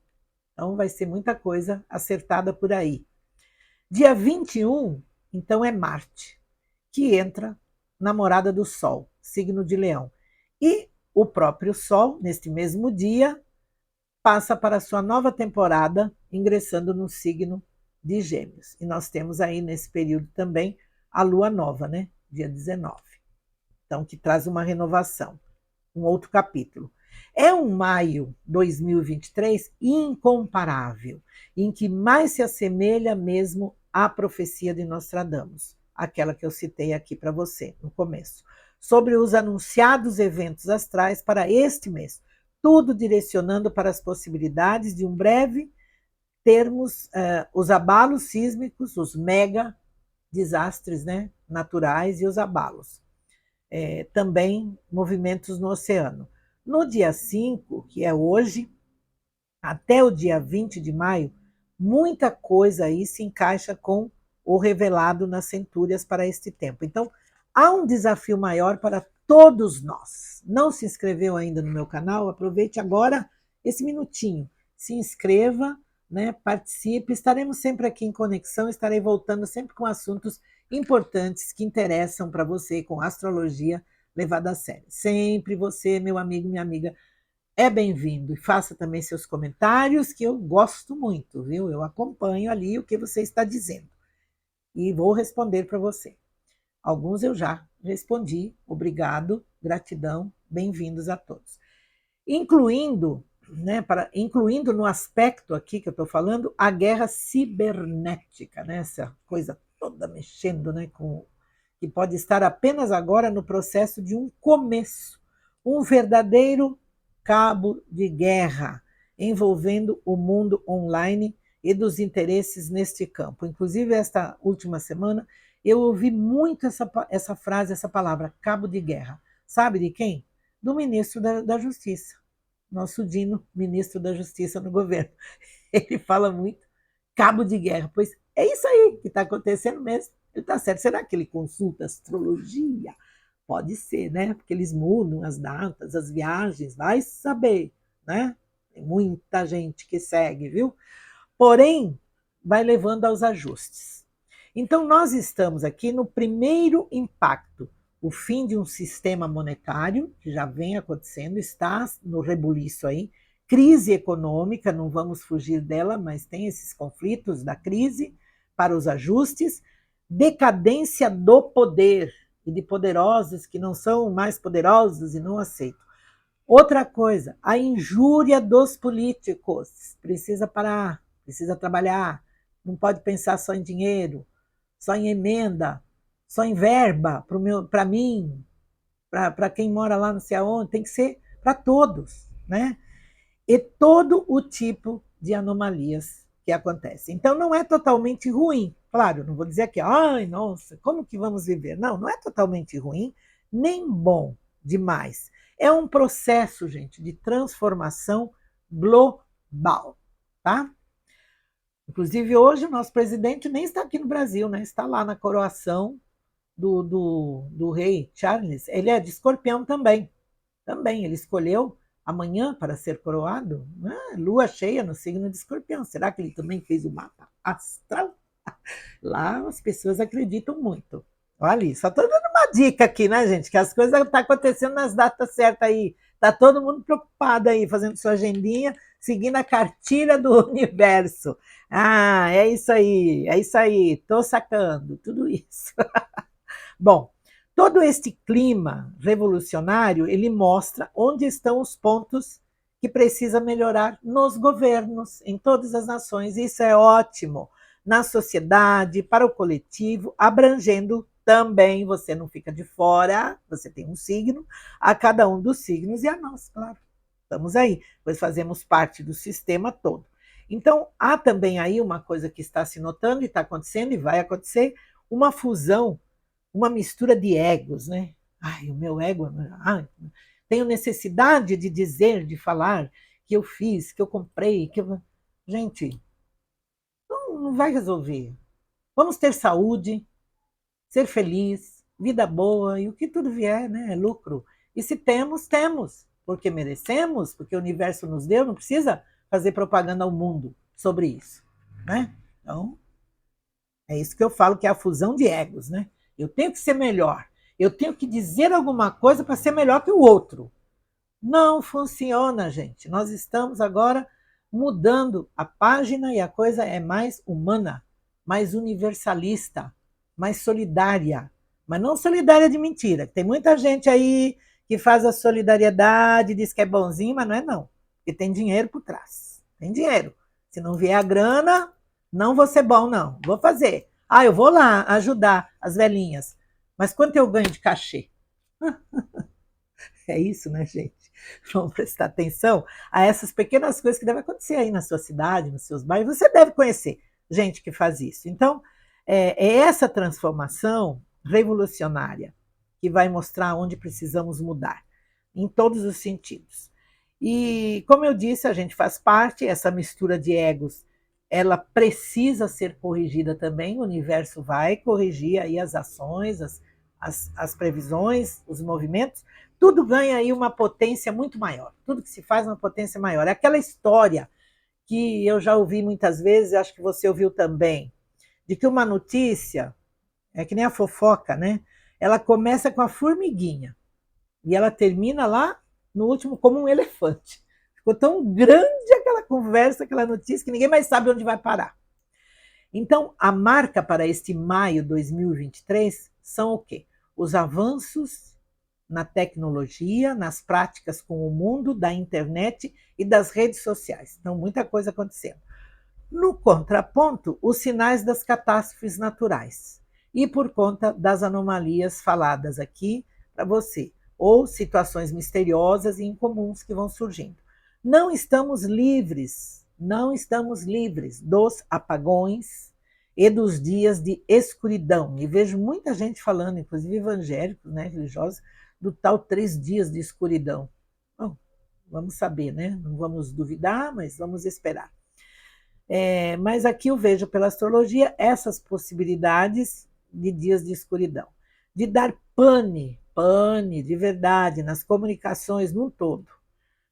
Então vai ser muita coisa acertada por aí. Dia 21, então é Marte, que entra na morada do Sol, signo de Leão. E o próprio Sol, neste mesmo dia, passa para a sua nova temporada, ingressando no signo de Gêmeos. E nós temos aí nesse período também a Lua Nova, né? Dia 19. Então, que traz uma renovação, um outro capítulo. É um maio 2023 incomparável, em que mais se assemelha mesmo à profecia de Nostradamus, aquela que eu citei aqui para você no começo, sobre os anunciados eventos astrais para este mês, tudo direcionando para as possibilidades de um breve termos os abalos sísmicos, os mega desastres, né, naturais e os abalos. Também movimentos no oceano. No dia 5, que é hoje, até o dia 20 de maio, muita coisa aí se encaixa com o revelado nas centúrias para este tempo. Então, há um desafio maior para todos nós. Não se inscreveu ainda no meu canal? Aproveite agora esse minutinho. Se inscreva, né? Participe. Estaremos sempre aqui em conexão, estarei voltando sempre com assuntos importantes que interessam para você, com astrologia levada a sério. Sempre você, meu amigo, minha amiga, é bem-vindo. E faça também seus comentários, que eu gosto muito, viu? Eu acompanho ali o que você está dizendo. e vou responder para você. Alguns eu já respondi, obrigado, gratidão, bem-vindos a todos. Incluindo, incluindo no aspecto aqui que eu estou falando, a guerra cibernética, né? Essa coisa toda mexendo, né, que pode estar apenas agora no processo de um começo, um verdadeiro cabo de guerra envolvendo o mundo online e dos interesses neste campo. Inclusive, esta última semana, eu ouvi muito essa frase, essa palavra, cabo de guerra. Sabe de quem? Do ministro da Justiça, nosso Dino, ministro da Justiça no governo. Ele fala muito cabo de guerra, pois é isso aí que está acontecendo mesmo. Ele está certo. Será que ele consulta astrologia? Pode ser, né? Porque eles mudam as datas, as viagens, vai saber, né? Tem muita gente que segue, viu? Porém, vai levando aos ajustes. Então, nós estamos aqui no primeiro impacto, o fim de um sistema monetário, que já vem acontecendo, está no rebuliço aí, crise econômica, não vamos fugir dela, mas tem esses conflitos da crise para os ajustes, decadência do poder e de poderosos que não são mais poderosos e não aceitam. Outra coisa, a injúria dos políticos. Precisa parar, precisa trabalhar, não pode pensar só em dinheiro, só em emenda, só em verba para mim, para quem mora lá não sei aonde, tem que ser para todos, né? E todo o tipo de anomalias que acontecem. Então não é totalmente ruim, claro, não vou dizer aqui, ai, nossa, como que vamos viver? Não, não é totalmente ruim, nem bom demais. É um processo, gente, de transformação global, tá? Inclusive, hoje o nosso presidente nem está aqui no Brasil, né? Está lá na coroação do rei Charles. Ele é de Escorpião também. Também, ele escolheu amanhã para ser coroado, né? Lua cheia no signo de Escorpião. Será que ele também fez o mapa astral? Lá as pessoas acreditam muito. Olha, só estou dando uma dica aqui, né, gente? Que as coisas estão acontecendo nas datas certas aí. Está todo mundo preocupado aí, fazendo sua agendinha, seguindo a cartilha do universo. Ah, é isso aí, estou sacando tudo isso. Bom, todo este clima revolucionário, ele mostra onde estão os pontos que precisa melhorar nos governos, em todas as nações. Isso é ótimo. Na sociedade, para o coletivo, abrangendo também, você não fica de fora, você tem um signo, a cada um dos signos e a nós, claro. Estamos aí, pois fazemos parte do sistema todo. Então, há também aí uma coisa que está se notando e está acontecendo e vai acontecer, uma fusão, uma mistura de egos, né? Ai, o meu ego, ai, tenho necessidade de dizer, de falar que eu fiz, que eu comprei, que eu... Gente, não vai resolver. Vamos ter saúde, ser feliz, vida boa e o que tudo vier, né? É lucro. E se temos, temos, porque merecemos, porque o universo nos deu, não precisa fazer propaganda ao mundo sobre isso, né? Então, é isso que eu falo que é a fusão de egos, né? Eu tenho que ser melhor. Eu tenho que dizer alguma coisa para ser melhor que o outro. Não funciona, gente. Nós estamos agora mudando a página e a coisa é mais humana, mais universalista, mais solidária. Mas não solidária de mentira. Tem muita gente aí que faz a solidariedade, diz que é bonzinho, mas não é não. Porque tem dinheiro por trás. Tem dinheiro. Se não vier a grana, não vou ser bom, não. Vou fazer. Ah, eu vou lá ajudar as velhinhas. Mas quanto eu ganho de cachê? É isso, né, gente? Vamos prestar atenção a essas pequenas coisas que devem acontecer aí na sua cidade, nos seus bairros. Você deve conhecer gente que faz isso. Então, é essa transformação revolucionária que vai mostrar onde precisamos mudar, em todos os sentidos. E, como eu disse, a gente faz parte, essa mistura de egos, ela precisa ser corrigida também, o universo vai corrigir aí as ações, as previsões, os movimentos, tudo ganha aí uma potência muito maior, tudo que se faz uma potência maior. É aquela história que eu já ouvi muitas vezes, acho que você ouviu também, de que uma notícia, é que nem a fofoca, né? Ela começa com a formiguinha e ela termina lá no último como um elefante. Ficou tão grande aquela conversa, aquela notícia, que ninguém mais sabe onde vai parar. Então, a marca para este maio 2023 são o quê? Os avanços na tecnologia, nas práticas com o mundo da internet e das redes sociais. Então, muita coisa acontecendo. No contraponto, os sinais das catástrofes naturais. E por conta das anomalias faladas aqui para você, ou situações misteriosas e incomuns que vão surgindo. Não estamos livres dos apagões e dos dias de escuridão. E vejo muita gente falando, inclusive evangélicos, né, religiosos, do tal 3 dias de escuridão. Bom, vamos saber, né? Não vamos duvidar, mas vamos esperar. Mas aqui eu vejo pela astrologia essas possibilidades de dias de escuridão, de dar pane de verdade nas comunicações num todo.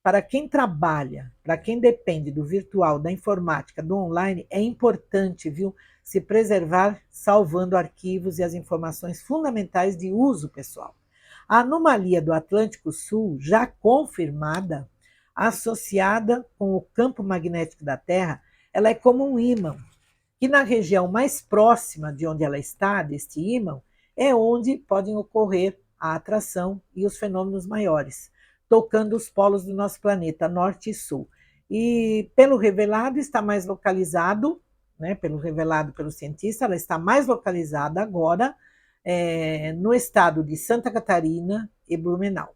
Para quem trabalha, para quem depende do virtual, da informática, do online, é importante, viu, se preservar salvando arquivos e as informações fundamentais de uso pessoal. A anomalia do Atlântico Sul, já confirmada, associada com o campo magnético da Terra, ela é como um ímã, que na região mais próxima de onde ela está, deste ímã, é onde podem ocorrer a atração e os fenômenos maiores, tocando os polos do nosso planeta, norte e sul. E pelo revelado está mais localizado, né, pelo revelado pelo cientista, ela está mais localizada agora no estado de Santa Catarina e Blumenau.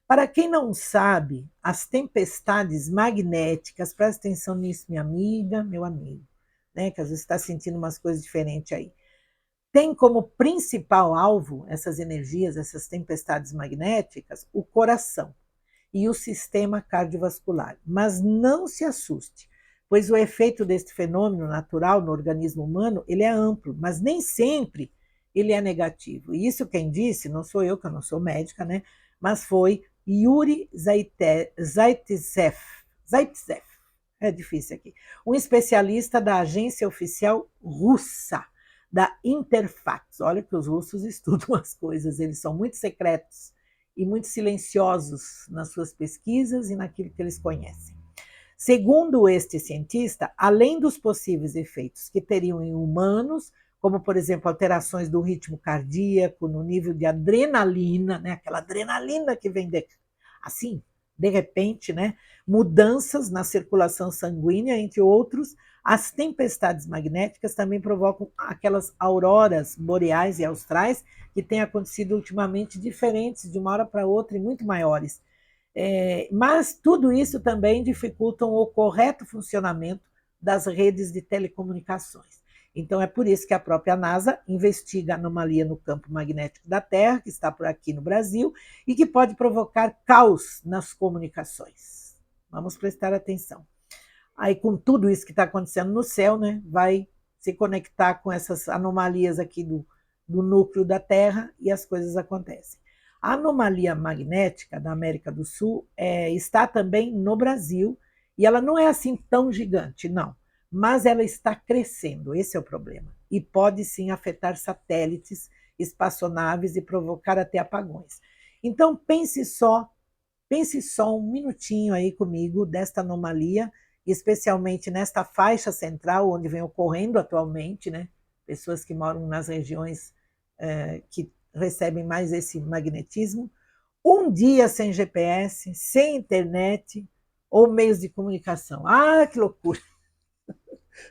Para quem não sabe, as tempestades magnéticas, presta atenção nisso, minha amiga, meu amigo, né, que às vezes está sentindo umas coisas diferentes aí. Tem como principal alvo essas energias, essas tempestades magnéticas, o coração e o sistema cardiovascular. Mas não se assuste, pois o efeito deste fenômeno natural no organismo humano, ele é amplo, mas nem sempre ele é negativo. E isso quem disse, não sou eu, que eu não sou médica, né? Mas foi Yuri Zaitsev, é difícil aqui, um especialista da agência oficial russa, da Interfax. Olha que os russos estudam as coisas, eles são muito secretos e muito silenciosos nas suas pesquisas e naquilo que eles conhecem. Segundo este cientista, além dos possíveis efeitos que teriam em humanos, como, por exemplo, alterações do ritmo cardíaco, no nível de adrenalina, né? Aquela adrenalina que vem assim, de repente, né? Mudanças na circulação sanguínea, entre outros, as tempestades magnéticas também provocam aquelas auroras boreais e austrais que têm acontecido ultimamente diferentes de uma hora para outra e muito maiores. Mas tudo isso também dificulta o correto funcionamento das redes de telecomunicações. Então é por isso que a própria NASA investiga a anomalia no campo magnético da Terra, que está por aqui no Brasil, e que pode provocar caos nas comunicações. Vamos prestar atenção. Aí, com tudo isso que está acontecendo no céu, né, vai se conectar com essas anomalias aqui do núcleo da Terra e as coisas acontecem. A anomalia magnética da América do Sul está também no Brasil, e ela não é assim tão gigante, não, mas ela está crescendo, esse é o problema, e pode sim afetar satélites, espaçonaves e provocar até apagões. Então pense só um minutinho aí comigo desta anomalia, especialmente nesta faixa central, onde vem ocorrendo atualmente, né? Pessoas que moram nas regiões que recebem mais esse magnetismo. Um dia sem GPS, sem internet ou meios de comunicação. Ah, que loucura!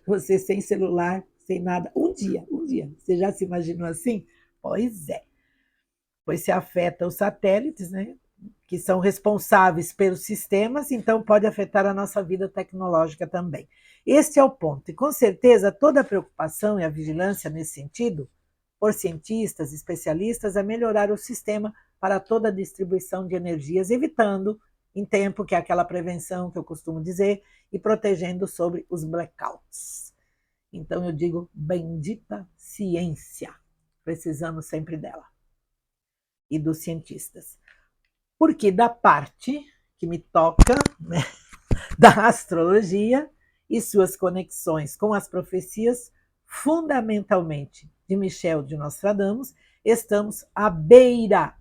Você sem celular, sem nada. Um dia. Você já se imaginou assim? Pois é. Pois se afeta os satélites, né? Que são responsáveis pelos sistemas, então pode afetar a nossa vida tecnológica também. Este é o ponto. E com certeza toda a preocupação e a vigilância nesse sentido, por cientistas, especialistas, é melhorar o sistema para toda a distribuição de energias, evitando em tempo, que é aquela prevenção que eu costumo dizer, e protegendo sobre os blackouts. Então eu digo, bendita ciência. Precisamos sempre dela. E dos cientistas. Porque da parte que me toca, né, da astrologia e suas conexões com as profecias, fundamentalmente de Michel de Nostradamus, estamos à beira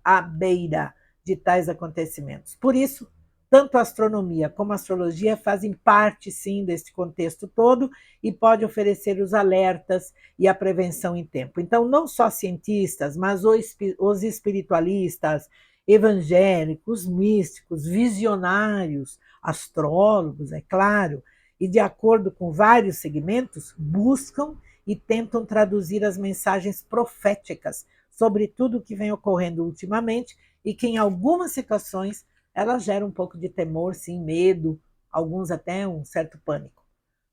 de tais acontecimentos. Por isso, Tanto a astronomia como a astrologia fazem parte, sim, deste contexto todo e pode oferecer os alertas e a prevenção em tempo. Então, não só cientistas, mas os espiritualistas, evangélicos, místicos, visionários, astrólogos, é claro, e de acordo com vários segmentos, buscam e tentam traduzir as mensagens proféticas sobre tudo o que vem ocorrendo ultimamente e que, em algumas situações, ela gera um pouco de temor, sim, medo, alguns até um certo pânico.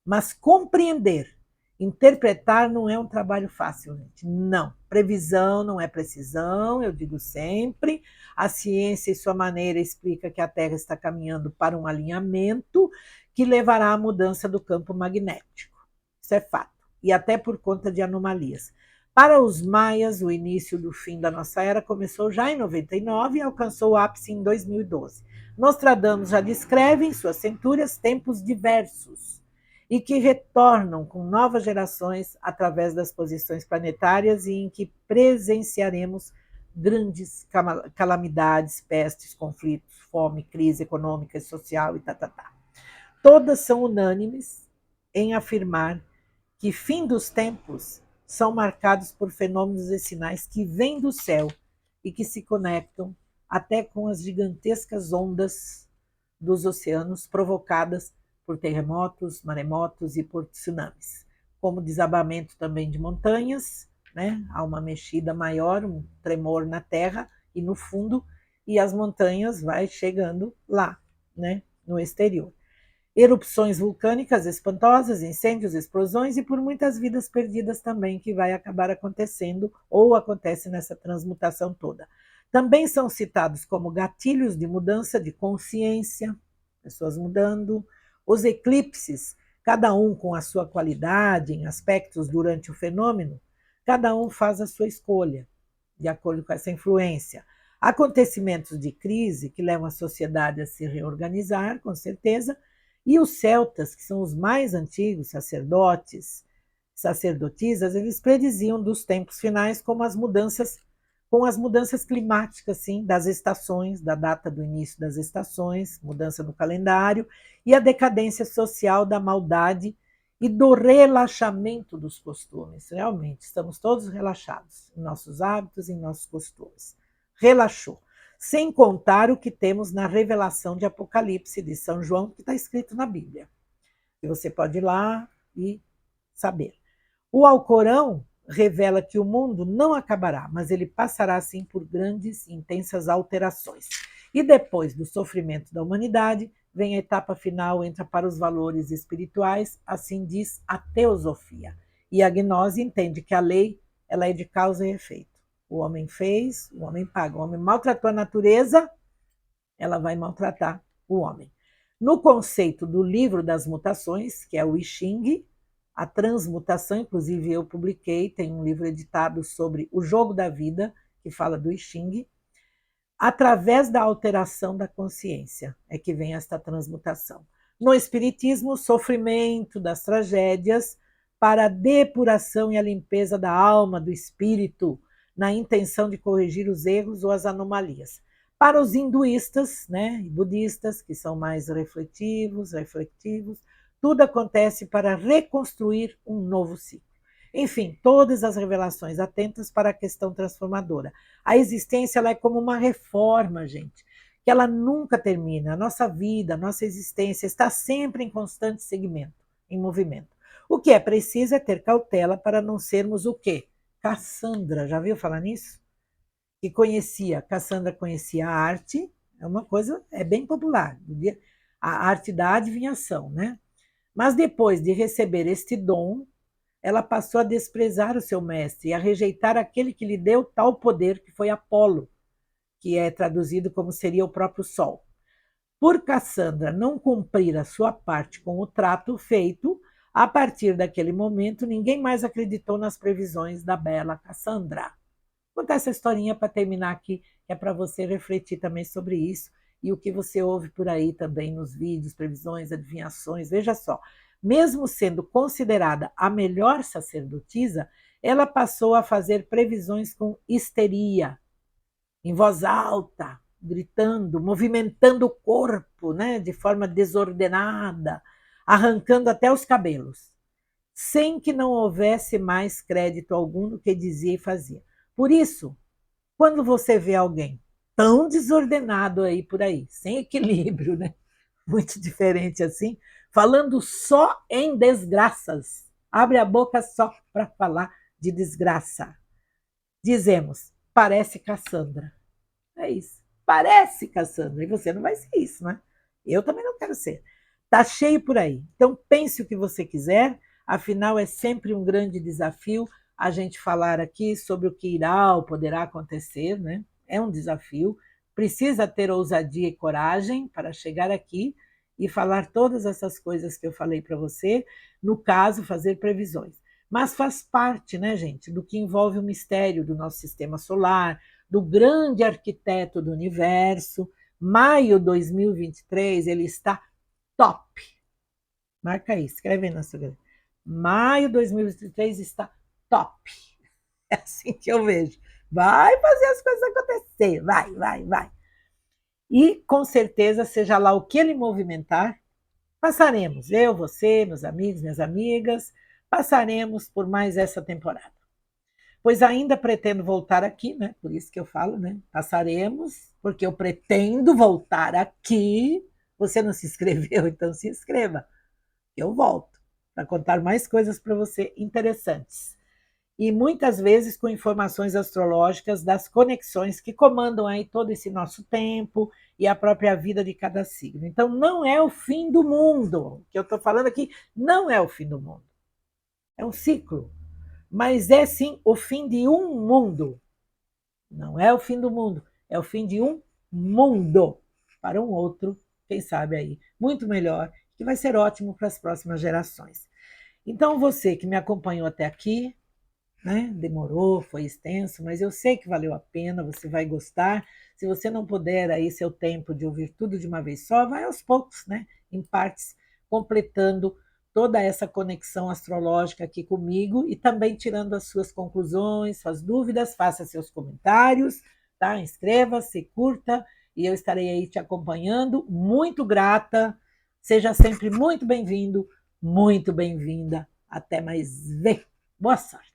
Mas compreender, interpretar não é um trabalho fácil, gente. Não. Previsão não é precisão, eu digo sempre. A ciência, em sua maneira, explica que a Terra está caminhando para um alinhamento que levará à mudança do campo magnético. Isso é fato. E até por conta de anomalias. Para os maias, o início do fim da nossa era começou já em 99 e alcançou o ápice em 2012. Nostradamus já descreve em suas centúrias tempos diversos e que retornam com novas gerações através das posições planetárias e em que presenciaremos grandes calamidades, pestes, conflitos, fome, crise econômica e social e tá. Todas são unânimes em afirmar que fim dos tempos são marcados por fenômenos e sinais que vêm do céu e que se conectam até com as gigantescas ondas dos oceanos provocadas por terremotos, maremotos e por tsunamis, como desabamento também de montanhas, né? Há uma mexida maior, um tremor na terra e no fundo, e as montanhas vai chegando lá, né? No exterior. Erupções vulcânicas espantosas, incêndios, explosões e por muitas vidas perdidas também, que vai acabar acontecendo ou acontece nessa transmutação toda. Também são citados como gatilhos de mudança de consciência, pessoas mudando, os eclipses, cada um com a sua qualidade em aspectos durante o fenômeno, cada um faz a sua escolha, de acordo com essa influência. Acontecimentos de crise que levam a sociedade a se reorganizar, com certeza, e os celtas, que são os mais antigos sacerdotes, sacerdotisas, eles prediziam dos tempos finais como com as mudanças climáticas, sim, das estações, da data do início das estações, mudança no calendário, e a decadência social da maldade e do relaxamento dos costumes. Realmente, estamos todos relaxados em nossos hábitos, em nossos costumes. Relaxou. Sem contar o que temos na revelação de Apocalipse de São João, que está escrito na Bíblia. E você pode ir lá e saber. O Alcorão revela que o mundo não acabará, mas ele passará, sim, por grandes e intensas alterações. E depois do sofrimento da humanidade, vem a etapa final, entra para os valores espirituais, assim diz a teosofia. E a gnose entende que a lei ela é de causa e efeito. O homem fez, o homem paga. O homem maltratou a natureza, ela vai maltratar o homem. No conceito do livro das mutações, que é o I Ching, a transmutação, inclusive eu publiquei, tem um livro editado sobre o jogo da vida, que fala do I Ching, através da alteração da consciência é que vem esta transmutação. No Espiritismo, o sofrimento das tragédias para a depuração e a limpeza da alma, do espírito, na intenção de corrigir os erros ou as anomalias. Para os hinduístas, né, e budistas, que são mais refletivos, tudo acontece para reconstruir um novo ciclo. Enfim, todas as revelações atentas para a questão transformadora. A existência ela é como uma reforma, gente, que ela nunca termina. A nossa vida, a nossa existência está sempre em constante segmento, em movimento. O que é preciso é ter cautela para não sermos o quê? Cassandra, já viu falar nisso? Cassandra conhecia a arte, é uma coisa, é bem popular, a arte da adivinhação, né? Mas depois de receber este dom, ela passou a desprezar o seu mestre e a rejeitar aquele que lhe deu tal poder, que foi Apolo, que é traduzido como seria o próprio Sol. Por Cassandra não cumprir a sua parte com o trato feito, a partir daquele momento, ninguém mais acreditou nas previsões da bela Cassandra. Vou contar essa historinha para terminar aqui, que é para você refletir também sobre isso e o que você ouve por aí também nos vídeos, previsões, adivinhações. Veja só, mesmo sendo considerada a melhor sacerdotisa, ela passou a fazer previsões com histeria, em voz alta, gritando, movimentando o corpo, né, de forma desordenada, arrancando até os cabelos, sem que não houvesse mais crédito algum no que dizia e fazia. Por isso, quando você vê alguém tão desordenado aí por aí, sem equilíbrio, né, muito diferente assim, falando só em desgraças, abre a boca só para falar de desgraça. Dizemos, parece Cassandra. É isso. Parece, Cassandra. E você não vai ser isso, né? Eu também não quero ser. Tá cheio por aí. Então pense o que você quiser. Afinal, é sempre um grande desafio a gente falar aqui sobre o que irá ou poderá acontecer, né? É um desafio. Precisa ter ousadia e coragem para chegar aqui e falar todas essas coisas que eu falei para você, no caso, fazer previsões. Mas faz parte, né, gente, do que envolve o mistério do nosso sistema solar, do grande arquiteto do universo. Maio 2023, ele está top. Marca aí, escreve aí na sua grande. Maio 2023 está top. É assim que eu vejo. Vai fazer as coisas acontecer, vai, vai, vai. E com certeza, seja lá o que ele movimentar, passaremos, eu, você, meus amigos, minhas amigas, passaremos por mais essa temporada. Pois ainda pretendo voltar aqui, né? Por isso que eu falo, né? Passaremos, porque eu pretendo voltar aqui. Você não se inscreveu, então se inscreva. Eu volto para contar mais coisas para você interessantes. E muitas vezes com informações astrológicas das conexões que comandam aí todo esse nosso tempo e a própria vida de cada signo. Então não é o fim do mundo. O que eu estou falando aqui não é o fim do mundo. É um ciclo, mas é sim o fim de um mundo. Não é o fim do mundo, é o fim de um mundo para um outro, quem sabe aí, muito melhor, que vai ser ótimo para as próximas gerações. Então, você que me acompanhou até aqui, né? Demorou, foi extenso, mas eu sei que valeu a pena, você vai gostar. Se você não puder aí seu tempo de ouvir tudo de uma vez só, vai aos poucos, né? Em partes, completando toda essa conexão astrológica aqui comigo e também tirando as suas conclusões, suas dúvidas, faça seus comentários, tá? Inscreva-se, curta e eu estarei aí te acompanhando. Muito grata, seja sempre muito bem-vindo, muito bem-vinda. Até mais ver. Boa sorte.